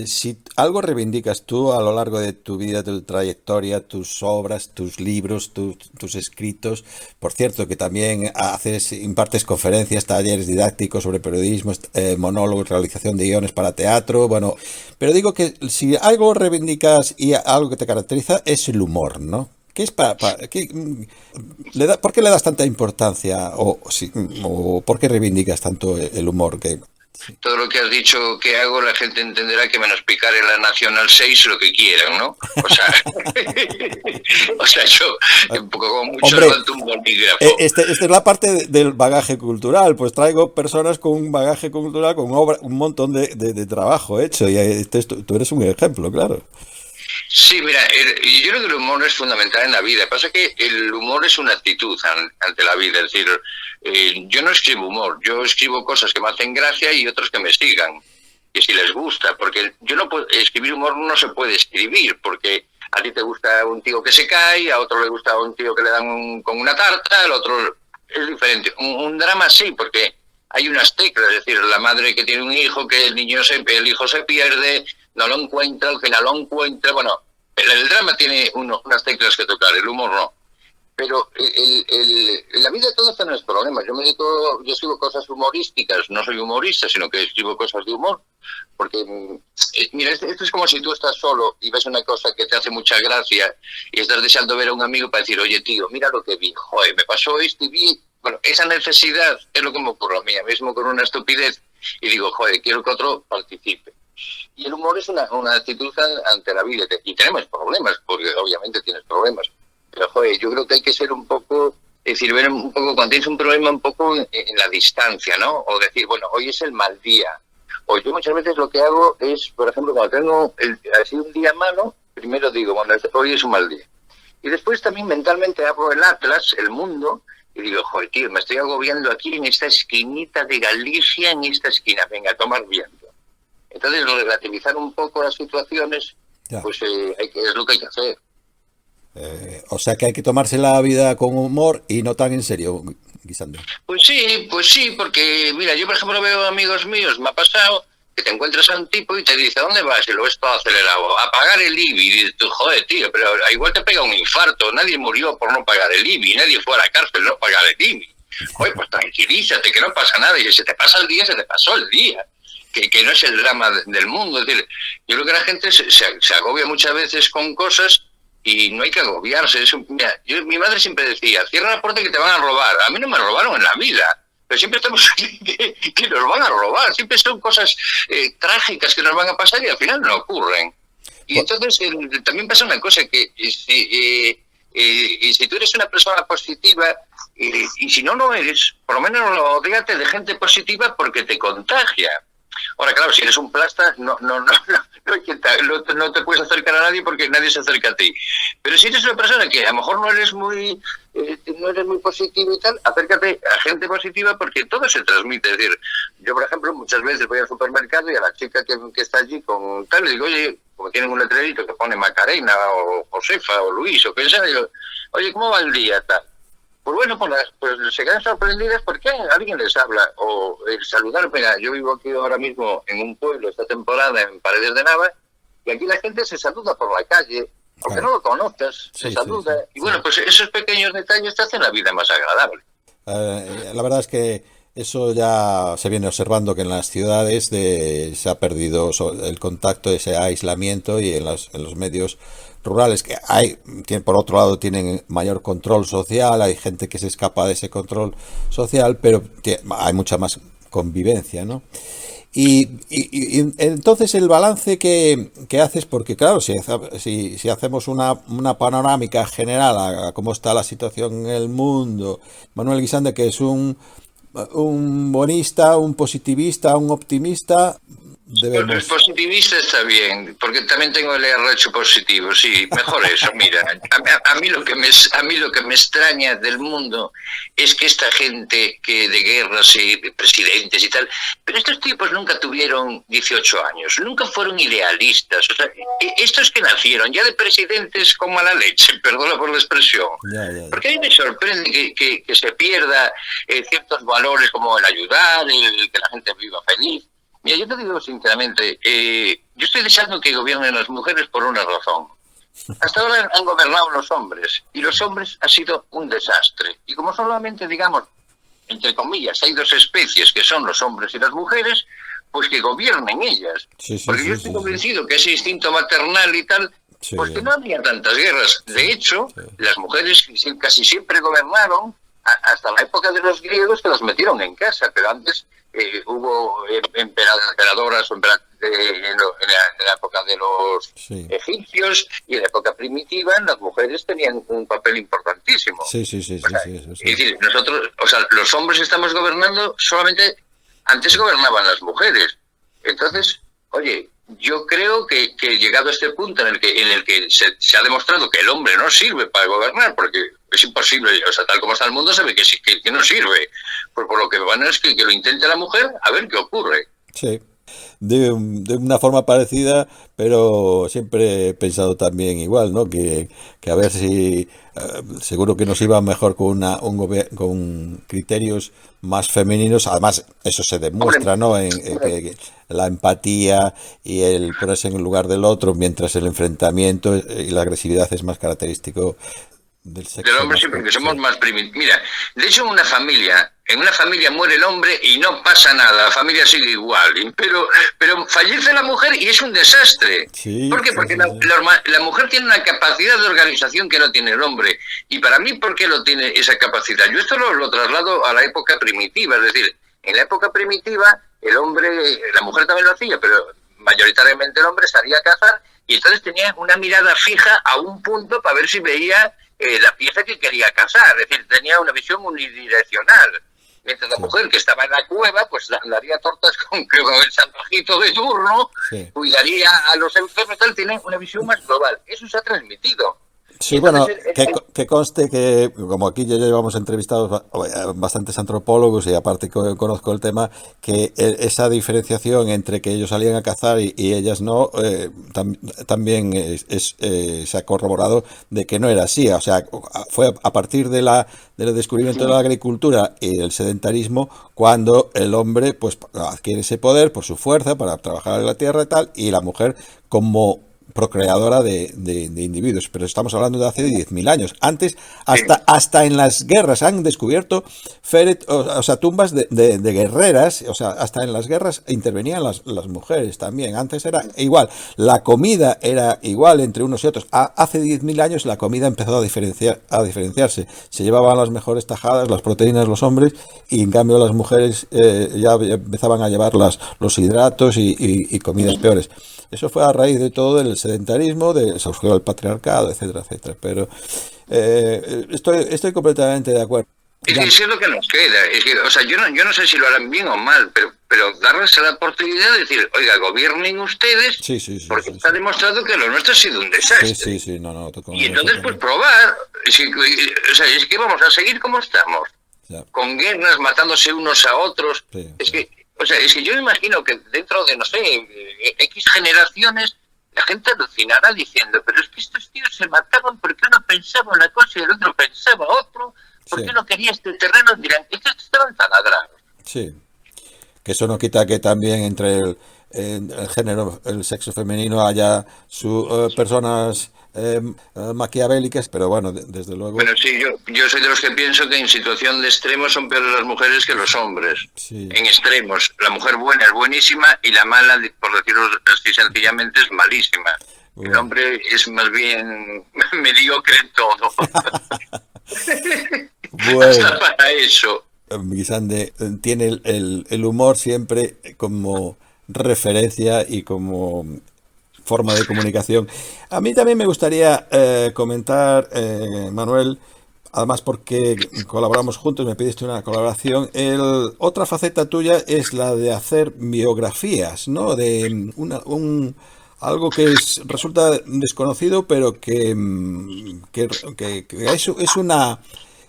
si algo reivindicas tú a lo largo de tu vida, tu trayectoria, tus obras, tus libros, tus escritos, por cierto que también impartes conferencias, talleres didácticos sobre periodismo, monólogos, realización de guiones para teatro, bueno, pero digo que si algo reivindicas y algo que te caracteriza es el humor, ¿no? ¿Qué es ¿por qué le das tanta importancia o por qué reivindicas tanto el humor? Todo lo que has dicho que hago, la gente entenderá que menos picar en la Nacional 6 lo que quieran, ¿no? O sea, yo un poco como mucho levanto un bolígrafo. Esta es la parte del bagaje cultural, pues traigo personas con un bagaje cultural, con un montón de trabajo hecho, y tú eres un ejemplo, claro. Sí, mira, yo creo que el humor es fundamental en la vida. Pasa que el humor es una actitud ante la vida. Es decir, yo no escribo humor, yo escribo cosas que me hacen gracia y otras que me sigan. Y si les gusta, porque yo no puedo, escribir humor no se puede escribir, porque a ti te gusta un tío que se cae, a otro le gusta un tío que le dan con una tarta, al otro es diferente. Un drama sí, porque hay unas teclas, es decir, la madre que tiene un hijo, que el hijo se pierde, no lo encuentra, al final lo encuentra. Bueno, el drama tiene unas teclas que tocar, el humor no. Pero en la vida todos tenemos problemas. Yo escribo cosas humorísticas, no soy humorista, sino que escribo cosas de humor. Porque, mira, esto es como si tú estás solo y ves una cosa que te hace mucha gracia y estás deseando ver a un amigo para decir, oye tío, mira lo que vi, joder, me pasó esto y vi. Bueno, esa necesidad es lo que me ocurre a mí mismo con una estupidez y digo, joder, quiero que otro participe. Y el humor es una actitud ante la vida. Y tenemos problemas, porque obviamente tienes problemas. Pero, joder, yo creo que hay que ser un poco, es decir, ver un poco, cuando tienes un problema, un poco en la distancia, ¿no? O decir, bueno, hoy es el mal día. O yo muchas veces lo que hago es, por ejemplo, cuando tengo así un día malo, primero digo, bueno, hoy es un mal día. Y después también mentalmente abro el atlas, el mundo, y digo, joder, tío, me estoy agobiando aquí en esta esquinita de Galicia, en esta esquina, venga, a tomar viento. Entonces, relativizar un poco las situaciones Ya. pues es lo que hay que hacer. O sea que hay que tomarse la vida con humor y no tan en serio, Guisando. Pues sí, porque mira, yo por ejemplo veo amigos míos, me ha pasado que te encuentras a un tipo y te dice, ¿a dónde vas? Y lo ves todo acelerado, a pagar el IBI. Y dices tú, joder, tío, pero igual te pega un infarto, nadie murió por no pagar el IBI, nadie fue a la cárcel no pagar el IBI. Oye, pues tranquilízate, que no pasa nada, y si se te pasa el día, se te pasó el día. Que no es el drama del mundo. Es decir, yo creo que la gente se agobia muchas veces con cosas y no hay que agobiarse. Mira, mi madre siempre decía, cierra la puerta que te van a robar. A mí no me robaron en la vida, pero siempre estamos aquí que nos van a robar. Siempre son cosas trágicas que nos van a pasar y al final no ocurren. Y entonces también pasa una cosa, que si tú eres una persona positiva, y si no lo eres, por lo menos rodéate de gente positiva porque te contagia. Ahora, claro, si eres un plasta, no te puedes acercar a nadie porque nadie se acerca a ti. Pero si eres una persona que a lo mejor no eres muy positivo y tal, acércate a gente positiva porque todo se transmite. Es decir, yo, por ejemplo, muchas veces voy al supermercado y a la chica que está allí con tal, le digo, oye, como tienen un letrerito que pone Macarena o Josefa o Luis o qué sea, digo, oye, ¿cómo va el día? Tal. Pues bueno, pues se quedan sorprendidas porque alguien les habla o saludar. Mira, yo vivo aquí ahora mismo en un pueblo esta temporada en Paredes de Nava y aquí la gente se saluda por la calle, aunque no lo conozcas, se saluda. Y bueno, pues esos pequeños detalles te hacen la vida más agradable. La verdad es que eso ya se viene observando, que en las ciudades se ha perdido el contacto, ese aislamiento, y en los medios rurales, que por otro lado tienen mayor control social, hay gente que se escapa de ese control social, pero hay mucha más convivencia, ¿no? Y entonces el balance que haces, porque claro, si hacemos una panorámica general a cómo está la situación en el mundo, Manuel Guisande, que es un bonista, un positivista, un optimista, debemos... El positivista está bien, porque también tengo el RH positivo, sí, mejor eso. Mira, a mí lo que me extraña del mundo es que esta gente que de guerras y de presidentes y tal, pero estos tipos nunca tuvieron 18 años, nunca fueron idealistas. O sea, estos que nacieron ya de presidentes con mala leche, perdona por la expresión, porque a mí me sorprende que se pierda ciertos valores como el ayudar, el que la gente viva feliz. Mira, yo te digo sinceramente, yo estoy deseando que gobiernen las mujeres por una razón. Hasta ahora han gobernado los hombres, y los hombres ha sido un desastre. Y como solamente, digamos, entre comillas, hay dos especies, que son los hombres y las mujeres, pues que gobiernen ellas. Porque yo estoy convencido que ese instinto maternal y tal, pues que no había tantas guerras. De hecho, las mujeres casi siempre gobernaron, hasta la época de los griegos, que las metieron en casa, pero antes... hubo emperadoras en la época de los egipcios, y en la época primitiva las mujeres tenían un papel importantísimo. Es decir, nosotros, o sea, los hombres estamos gobernando solamente, antes gobernaban las mujeres. Entonces, oye, yo creo que llegado a este punto en el que se ha demostrado que el hombre no sirve para gobernar, porque es imposible, o sea, tal como está el mundo se ve que no sirve. Por lo que van es que lo intente la mujer, a ver qué ocurre. Sí, de una forma parecida, pero siempre he pensado también igual, ¿no? Que a ver si seguro que nos iba mejor con criterios más femeninos. Además, eso se demuestra, ¿no? Que la empatía y el ponerse en el lugar del otro, mientras el enfrentamiento y la agresividad es más característico del hombre, siempre, que somos más primitivos. Mira, de hecho en una familia muere el hombre y no pasa nada, la familia sigue igual, pero fallece la mujer y es un desastre. ¿Por qué? Porque la mujer tiene una capacidad de organización que no tiene el hombre. Y para mí, ¿por qué no tiene esa capacidad? Yo esto lo traslado a la época primitiva, es decir, en la época primitiva la mujer también lo hacía, pero mayoritariamente el hombre salía a cazar y entonces tenía una mirada fija a un punto para ver si veía la pieza que quería cazar, es decir, tenía una visión unidireccional. Mientras la mujer que estaba en la cueva, pues daría tortas con el salvajito de turno, cuidaría a los enfermos, tal, tiene una visión más global. Eso se ha transmitido. Sí, bueno, que conste que, como aquí ya llevamos entrevistados bastantes antropólogos y aparte conozco el tema, que esa diferenciación entre que ellos salían a cazar y ellas no, también se ha corroborado de que no era así. O sea, fue a partir del descubrimiento de la agricultura y el sedentarismo cuando el hombre pues adquiere ese poder por su fuerza para trabajar en la tierra y tal, y la mujer como procreadora de individuos, pero estamos hablando de hace 10.000 años. Antes, hasta en las guerras han descubierto tumbas de guerreras, o sea, hasta en las guerras intervenían las mujeres también. Antes era igual, la comida era igual entre unos y otros. Hace 10.000 años la comida empezó a diferenciarse. Se llevaban las mejores tajadas, las proteínas los hombres, y en cambio las mujeres ya empezaban a llevar los hidratos y comidas peores. Eso fue a raíz de todo el sedentarismo, de surgió el patriarcado, etcétera, etcétera. Pero estoy completamente de acuerdo. Es que eso es lo que nos queda. Es que, o sea, yo no sé si lo harán bien o mal, pero darles la oportunidad de decir, oiga, gobiernen ustedes, porque está demostrado que lo nuestro ha sido un desastre. Sí, no. Y entonces, pues probar. O sea, es que vamos a seguir como estamos, con guerras, matándose unos a otros. Sí, es que yo me imagino que dentro de, no sé, X generaciones, la gente alucinará diciendo, pero es que estos tíos se mataban porque uno pensaba una cosa y el otro pensaba otro, porque uno quería este terreno, dirán, es que estaban taladrados. Sí, que eso no quita que también entre el género, el sexo femenino haya personas maquiavélicas, pero bueno, desde luego. Bueno, sí, yo soy de los que pienso que en situación de extremos son peores las mujeres que los hombres. Sí. En extremos, la mujer buena es buenísima y la mala, por decirlo así sencillamente, es malísima. El hombre es más bien mediocre en todo. Bueno. Hasta para eso. Guisande tiene el humor siempre como referencia y como forma de comunicación. A mí también me gustaría comentar, Manuel, además porque colaboramos juntos, me pidiste una colaboración. Otra faceta tuya es la de hacer biografías, ¿no? De algo que resulta desconocido, pero que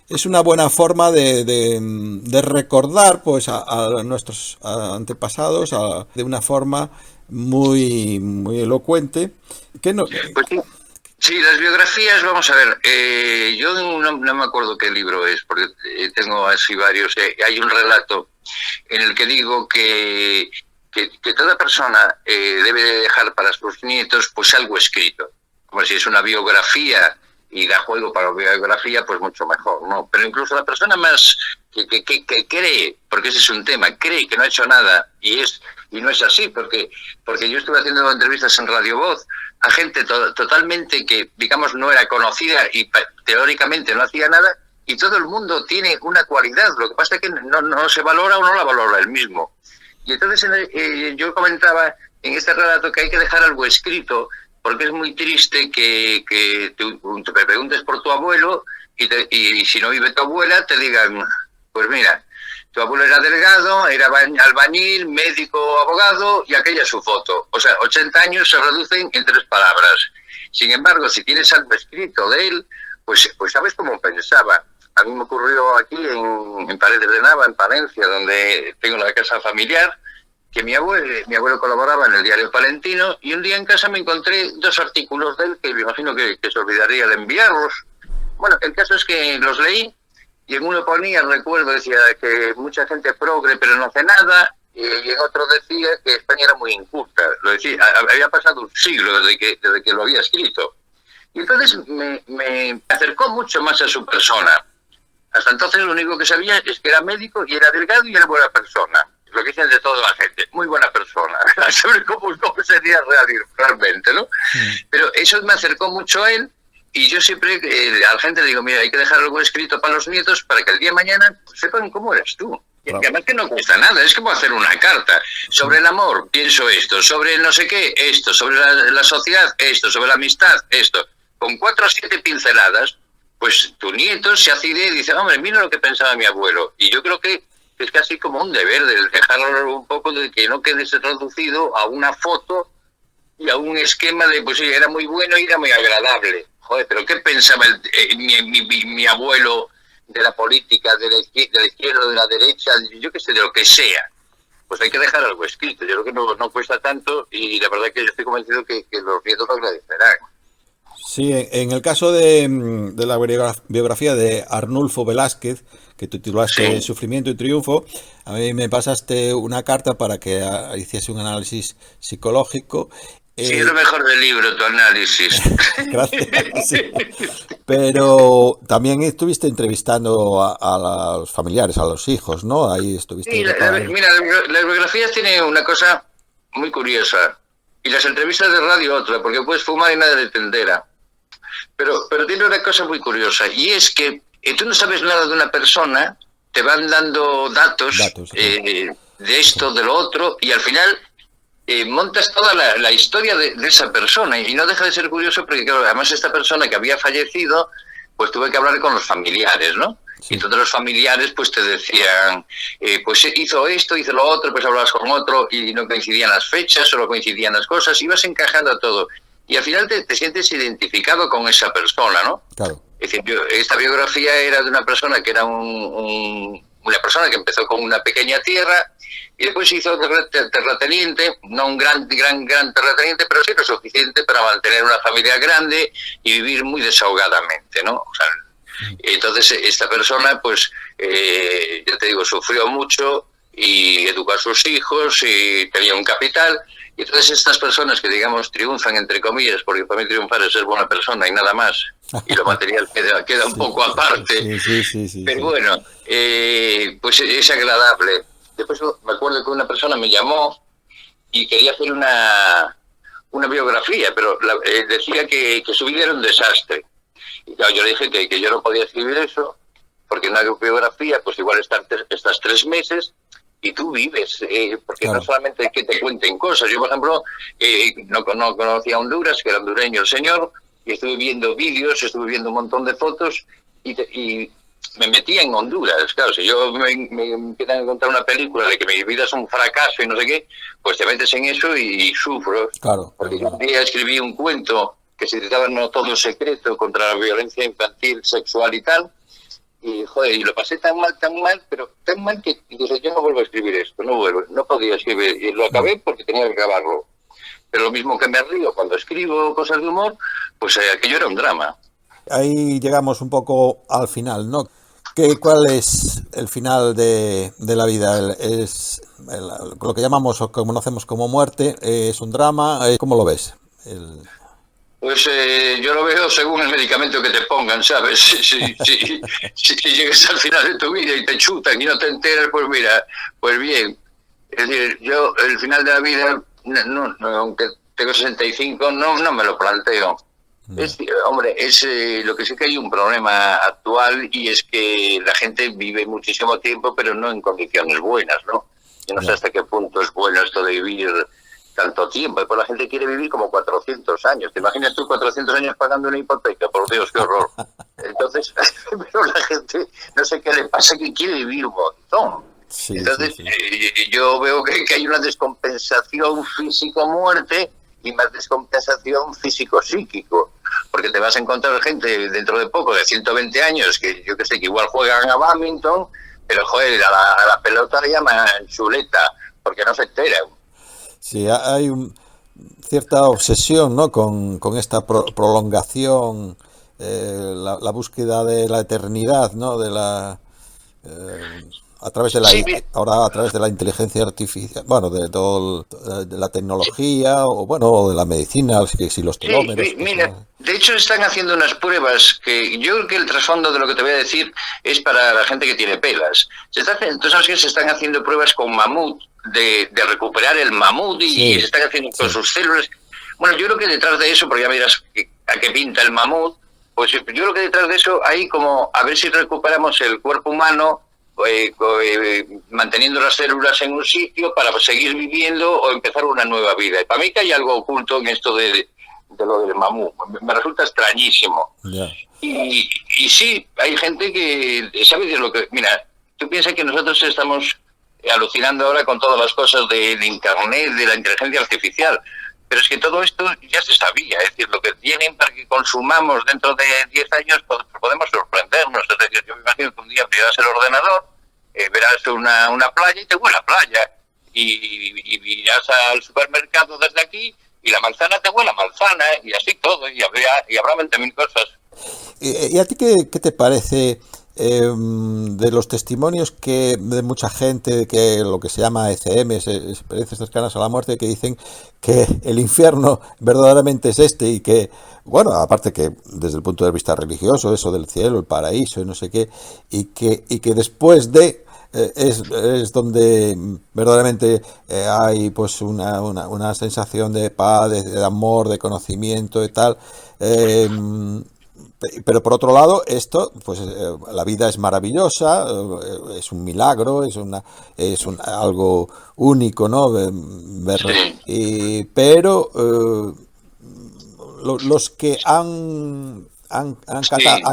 es una buena forma de recordar pues a nuestros antepasados de una forma muy muy elocuente. ¿Qué no? Pues sí, las biografías, vamos a ver, yo no me acuerdo qué libro es, porque tengo así varios. Hay un relato en el que digo que toda persona debe de dejar para sus nietos pues algo escrito, como si es una biografía y da juego para la biografía, pues mucho mejor, ¿no? Pero incluso la persona más que cree, porque ese es un tema, cree que no ha hecho nada y no es así, porque yo estuve haciendo entrevistas en Radio Voz a gente totalmente que, digamos, no era conocida y teóricamente no hacía nada, y todo el mundo tiene una cualidad, lo que pasa es que no se valora o no la valora él mismo. Y entonces yo comentaba en este relato que hay que dejar algo escrito, porque es muy triste que te preguntes por tu abuelo y si no vive tu abuela te digan, pues mira, tu abuelo era delgado, era albañil, médico, abogado y aquella es su foto. O sea, 80 años se reducen en 3 palabras. Sin embargo, si tienes algo escrito de él, pues sabes cómo pensaba. A mí me ocurrió aquí en Paredes de Nava, en Palencia, donde tengo la casa familiar, que mi abuelo colaboraba en el diario Palentino, y un día en casa me encontré 2 artículos de él que me imagino que se olvidaría de enviarlos. Bueno, el caso es que los leí y en uno ponía, recuerdo, decía que mucha gente progre pero no hace nada, y en otro decía que España era muy inculta. Lo decía, había pasado un siglo desde que lo había escrito. Y entonces me acercó mucho más a su persona. Hasta entonces lo único que sabía es que era médico y era delgado y era buena persona. Lo que dicen de toda la gente, muy buena persona. Sobre cómo sería realmente, ¿no? Pero eso me acercó mucho a él, y yo siempre a la gente le digo, mira, hay que dejar algo escrito para los nietos para que el día de mañana sepan cómo eres tú. Y además que no cuesta nada, es como hacer una carta. Sobre el amor, pienso esto, sobre no sé qué, esto, sobre la sociedad, esto, sobre la amistad, esto. Con 4 o 7 pinceladas, pues tu nieto se hace idea y dice, hombre, mira lo que pensaba mi abuelo. Y yo creo que es casi como un deber de dejarlo un poco, de que no quede reducido a una foto y a un esquema de, pues sí, era muy bueno y era muy agradable. joder, pero ¿qué pensaba mi abuelo de la política, de la izquierda o de la derecha? Yo qué sé, de lo que sea. Pues hay que dejar algo escrito. Yo creo que no cuesta tanto y la verdad que yo estoy convencido que los nietos lo agradecerán. Sí, en el caso de la biografía de Arnulfo Velázquez, que tú titulaste Sí. Sufrimiento y Triunfo, a mí me pasaste una carta para que hiciese un análisis psicológico. Sí, es lo mejor del libro, tu análisis. Gracias. Sí. Pero también estuviste entrevistando a los familiares, a los hijos, ¿no? Ahí estuviste. Sí, mira, las biografías tienen una cosa muy curiosa y las entrevistas de radio otra, porque puedes fumar y nadie te entera. Pero tiene una cosa muy curiosa y es que tú no sabes nada de una persona, te van dando datos de esto, de lo otro y al final montas toda la historia de esa persona y no deja de ser curioso porque claro, además esta persona que había fallecido, pues tuve que hablar con los familiares, ¿no? Sí. Y todos los familiares pues te decían, pues hizo esto, hizo lo otro, pues hablabas con otro y no coincidían las fechas, solo coincidían las cosas, ibas encajando todo. Y al final te sientes identificado con esa persona, ¿no? Claro. Es decir, esta biografía era de una persona que era una persona que empezó con una pequeña tierra y después se hizo terrateniente, no un gran terrateniente, pero sí lo suficiente para mantener una familia grande y vivir muy desahogadamente, ¿no? O sea, entonces esta persona, pues, ya te digo, sufrió mucho y educó a sus hijos y tenía un capital. Y entonces estas personas que, digamos, triunfan, entre comillas, porque para mí triunfar es ser buena persona y nada más, y lo material queda un poco aparte, sí, pero bueno, pues es agradable. Después me acuerdo que una persona me llamó y quería hacer una biografía, pero decía que su vida era un desastre. Y claro, yo le dije que yo no podía escribir eso, porque en una biografía, pues igual estás 3 meses, y tú vives, porque claro, no solamente es que te cuenten cosas. Yo, por ejemplo, no conocía a Honduras, que era hondureño el señor, y estuve viendo vídeos, estuve viendo un montón de fotos, y me metía en Honduras. Claro, si yo me empiezan a contar una película de que mi vida es un fracaso y no sé qué, pues te metes en eso y sufro. Claro. Porque yo un día escribí un cuento que se titulaba No todo es secreto, contra la violencia infantil, sexual y tal, y joder, y lo pasé tan mal, pero tan mal que dije, yo no vuelvo a escribir esto, no podía escribir, y lo acabé porque tenía que acabarlo. Pero lo mismo que me río cuando escribo cosas de humor, pues aquello era un drama. Ahí llegamos un poco al final, ¿no? ¿Cuál es el final de la vida? ¿Es lo que llamamos o conocemos como muerte? ¿Es un drama? ¿Cómo lo ves? Pues yo lo veo según el medicamento que te pongan, ¿sabes? Si llegas al final de tu vida y te chutan y no te enteras, pues mira, pues bien. Es decir, yo el final de la vida, no, aunque tengo 65, no me lo planteo. Hombre, lo que sí que hay un problema actual y es que la gente vive muchísimo tiempo, pero no en condiciones buenas, ¿no? Yo no sé hasta qué punto es bueno esto de vivir tanto tiempo, y pues la gente quiere vivir como 400 años. ¿Te imaginas tú 400 años pagando una hipoteca? Por Dios, qué horror. Entonces, pero la gente, no sé qué le pasa, que quiere vivir un montón. Sí, entonces, yo veo que hay una descompensación físico-muerte y más descompensación físico-psíquico, porque te vas a encontrar gente dentro de poco, de 120 años, que yo que sé, que igual juegan a badminton, pero joder, a la pelota le llaman chuleta, porque no se enteran. Sí, hay cierta obsesión, ¿no? con esta prolongación, la búsqueda de la eternidad, ¿no? De a través de ahora a través de la inteligencia artificial, bueno, de todo de la tecnología o de la medicina, si los telómeros. Sí, mira, de hecho están haciendo unas pruebas que yo creo que el trasfondo de lo que te voy a decir es para la gente que tiene pelas. Tú sabes que se están haciendo pruebas con mamut, de recuperar el mamut y se están haciendo con sus células. Bueno, yo creo que detrás de eso, porque ya me dirás a qué pinta el mamut, pues yo creo que detrás de eso hay como a ver si recuperamos el cuerpo humano, manteniendo las células en un sitio para seguir viviendo o empezar una nueva vida. Y para mí que hay algo oculto en esto de lo del mamut. Me resulta extrañísimo. Yeah. Y sí, hay gente que sabe de lo que... Mira, tú piensas que nosotros estamos alucinando ahora con todas las cosas de Internet, de la inteligencia artificial, Pero es que todo esto ya se sabía, es decir, lo que tienen para que consumamos dentro de 10 años podemos sorprendernos. Es decir, yo me imagino que un día abrirás el ordenador, verás una playa y te huele a playa. Y irás al supermercado desde aquí y la manzana te huele a manzana, y así todo, y habrá 20.000 cosas. ¿Y a ti qué te parece de los testimonios de mucha gente que lo que se llama ECM, experiencias cercanas a la muerte, que dicen que el infierno verdaderamente es este, y que, bueno, aparte que desde el punto de vista religioso, eso del cielo, el paraíso y no sé qué, y que después de es donde verdaderamente hay pues una sensación de paz, de amor, de conocimiento y tal. Pero por otro lado, esto, pues la vida es maravillosa, es un milagro, es algo único, ¿no? Sí. Pero los que han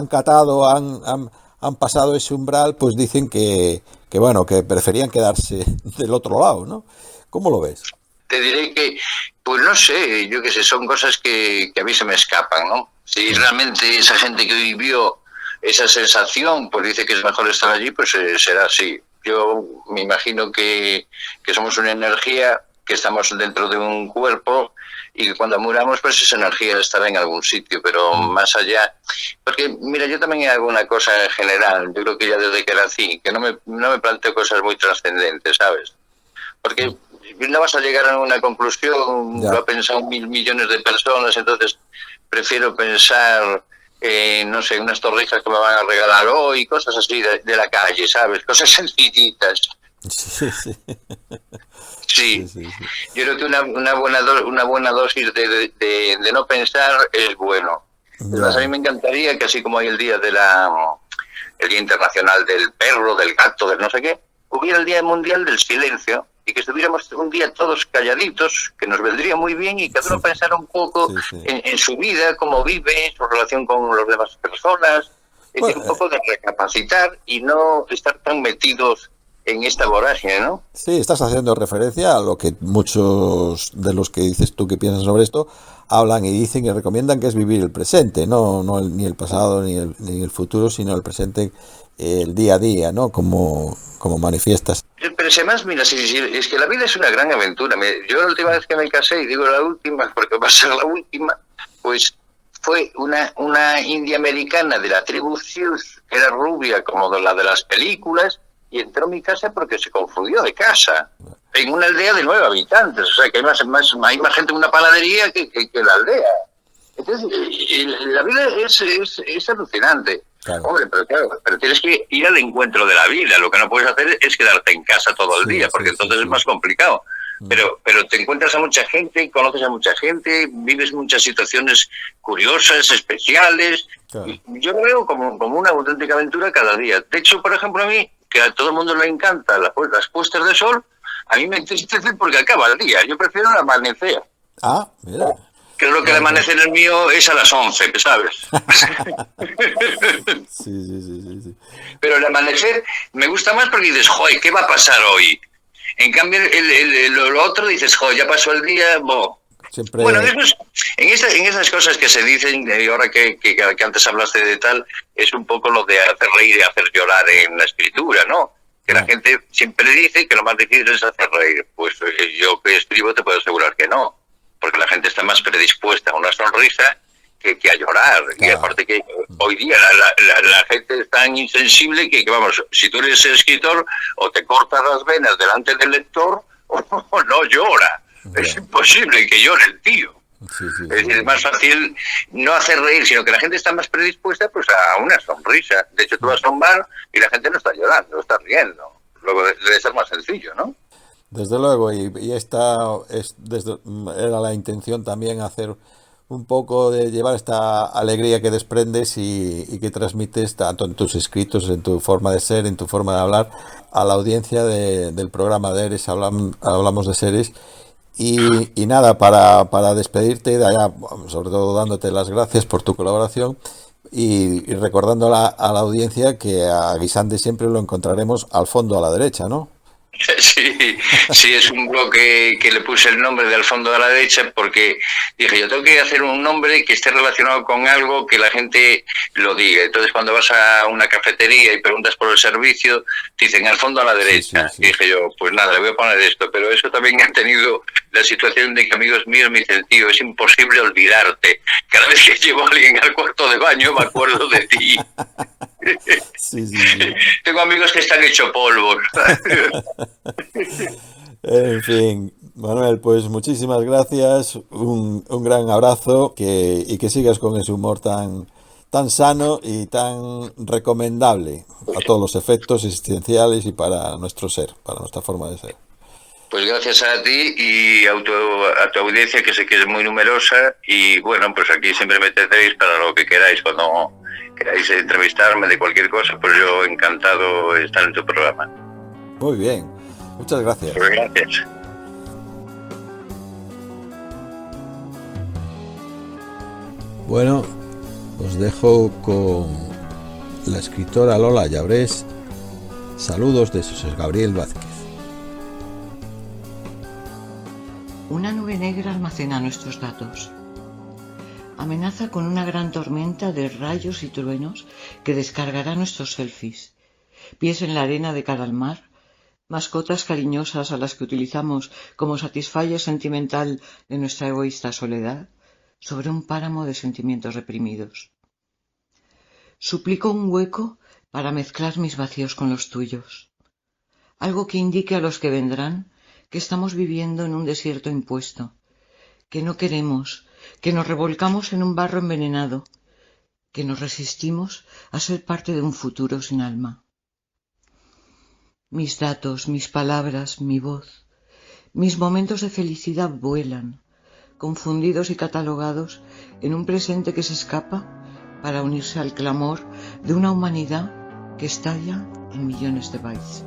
catado, han pasado ese umbral, pues dicen que bueno, que preferían quedarse del otro lado, ¿no? ¿Cómo lo ves? Te diré que, pues no sé, yo qué sé, son cosas que a mí se me escapan, ¿no? Si realmente esa gente que vivió esa sensación, pues dice que es mejor estar allí, pues será así. Yo me imagino que somos una energía, que estamos dentro de un cuerpo, y que cuando muramos, pues esa energía estará en algún sitio, pero más allá. Porque, mira, yo también hago una cosa en general, yo creo que ya desde que nací, que no me planteo cosas muy trascendentes, ¿sabes? Porque no vas a llegar a una conclusión, lo ha pensado 1.000 millones de personas, entonces prefiero pensar, no sé, unas torrijas que me van a regalar hoy, cosas así de la calle, ¿sabes? Cosas sencillitas. Sí. Yo creo que una buena dosis de no pensar es bueno. Además, a mí me encantaría que, así como hay el día el Día Internacional del Perro, del Gato, del no sé qué, hubiera el Día Mundial del Silencio, y que estuviéramos un día todos calladitos, que nos vendría muy bien, y cada uno pensara un poco en su vida, cómo vive, su relación con las demás personas, es decir, un poco de recapacitar y no estar tan metidos en esta vorágine, ¿no? Sí, estás haciendo referencia a lo que muchos de los que dices tú que piensan sobre esto hablan y dicen y recomiendan, que es vivir el presente, no ni el pasado ni el futuro, sino el presente, el día a día, ¿no? Como manifiestas. Pero además, mira, es que la vida es una gran aventura. Yo la última vez que me casé, y digo la última porque va a ser la última, pues fue una india americana de la tribu Sioux, que era rubia como la de las películas, y entró a mi casa porque se confundió de casa, en una aldea de 9 habitantes, o sea que hay más gente en una panadería que la aldea. Entonces, la vida es alucinante. Claro. Hombre, pero tienes que ir al encuentro de la vida. Lo que no puedes hacer es quedarte en casa todo el día, porque entonces es más complicado. Pero te encuentras a mucha gente, conoces a mucha gente, vives muchas situaciones curiosas, especiales. Claro. Yo lo veo como una auténtica aventura cada día. De hecho, por ejemplo, a mí, que a todo el mundo le encantan las puestas de sol, a mí me entristece porque acaba el día. Yo prefiero el amanecer. Ah, mira. Creo que el amanecer el mío es a las 11, ¿sabes? Sí. Pero el amanecer me gusta más porque dices, joder, ¿qué va a pasar hoy? En cambio, lo otro dices, joder, ya pasó el día, Siempre... Bueno, en esas cosas que se dicen, y ahora que antes hablaste de tal, es un poco lo de hacer reír y hacer llorar en la escritura, ¿no? Que la gente siempre dice que lo más difícil es hacer reír. Pues yo que escribo te puedo asegurar que no, porque la gente está más predispuesta a una sonrisa que a llorar. Claro. Y aparte que hoy día la gente es tan insensible que, vamos, si tú eres escritor, o te cortas las venas delante del lector o no llora. Bien. Es imposible que llore el tío. Es decir, es más fácil no hacer reír, sino que la gente está más predispuesta pues a una sonrisa. De hecho, tú vas a un bar y la gente no está llorando, está riendo. Luego debe ser más sencillo, ¿no? Desde luego, y esta era la intención también, hacer un poco de llevar esta alegría que desprendes y que transmites tanto en tus escritos, en tu forma de ser, en tu forma de hablar, a la audiencia del programa de Eres, hablamos de seres. Y nada, para despedirte, sobre todo dándote las gracias por tu colaboración y recordando a la audiencia que a Guisande siempre lo encontraremos al fondo a la derecha, ¿no? Sí, es un blog que le puse el nombre de Al fondo a la derecha porque dije, yo tengo que hacer un nombre que esté relacionado con algo que la gente lo diga. Entonces, cuando vas a una cafetería y preguntas por el servicio, te dicen Al fondo a la derecha. Sí. Y dije yo, pues nada, le voy a poner esto. Pero eso también ha tenido la situación de que amigos míos me dicen, tío, es imposible olvidarte. Cada vez que llevo a alguien al cuarto de baño me acuerdo de ti. Sí. Tengo amigos que están hecho polvos. En fin, Manuel, pues muchísimas gracias, un gran abrazo y que sigas con ese humor tan sano y tan recomendable a todos los efectos existenciales y para nuestro ser, para nuestra forma de ser. Pues gracias a ti y a tu audiencia, que sé que es muy numerosa, y bueno, pues aquí siempre me tendréis para lo que queráis. Cuando queráis entrevistarme de cualquier cosa, pues yo encantado de estar en tu programa. Muy bien, muchas gracias. Pues gracias. Bueno, os dejo con la escritora Lola Llabrés. Saludos de José Gabriel Vázquez. Una nube negra almacena nuestros datos. Amenaza con una gran tormenta de rayos y truenos que descargará nuestros selfies. Pies en la arena de cara al mar, mascotas cariñosas a las que utilizamos como satisfyer sentimental de nuestra egoísta soledad, sobre un páramo de sentimientos reprimidos. Suplico un hueco para mezclar mis vacíos con los tuyos. Algo que indique a los que vendrán que estamos viviendo en un desierto impuesto, que no queremos, que nos revolcamos en un barro envenenado, que nos resistimos a ser parte de un futuro sin alma. Mis datos, mis palabras, mi voz, mis momentos de felicidad vuelan, confundidos y catalogados en un presente que se escapa para unirse al clamor de una humanidad que estalla en millones de bytes.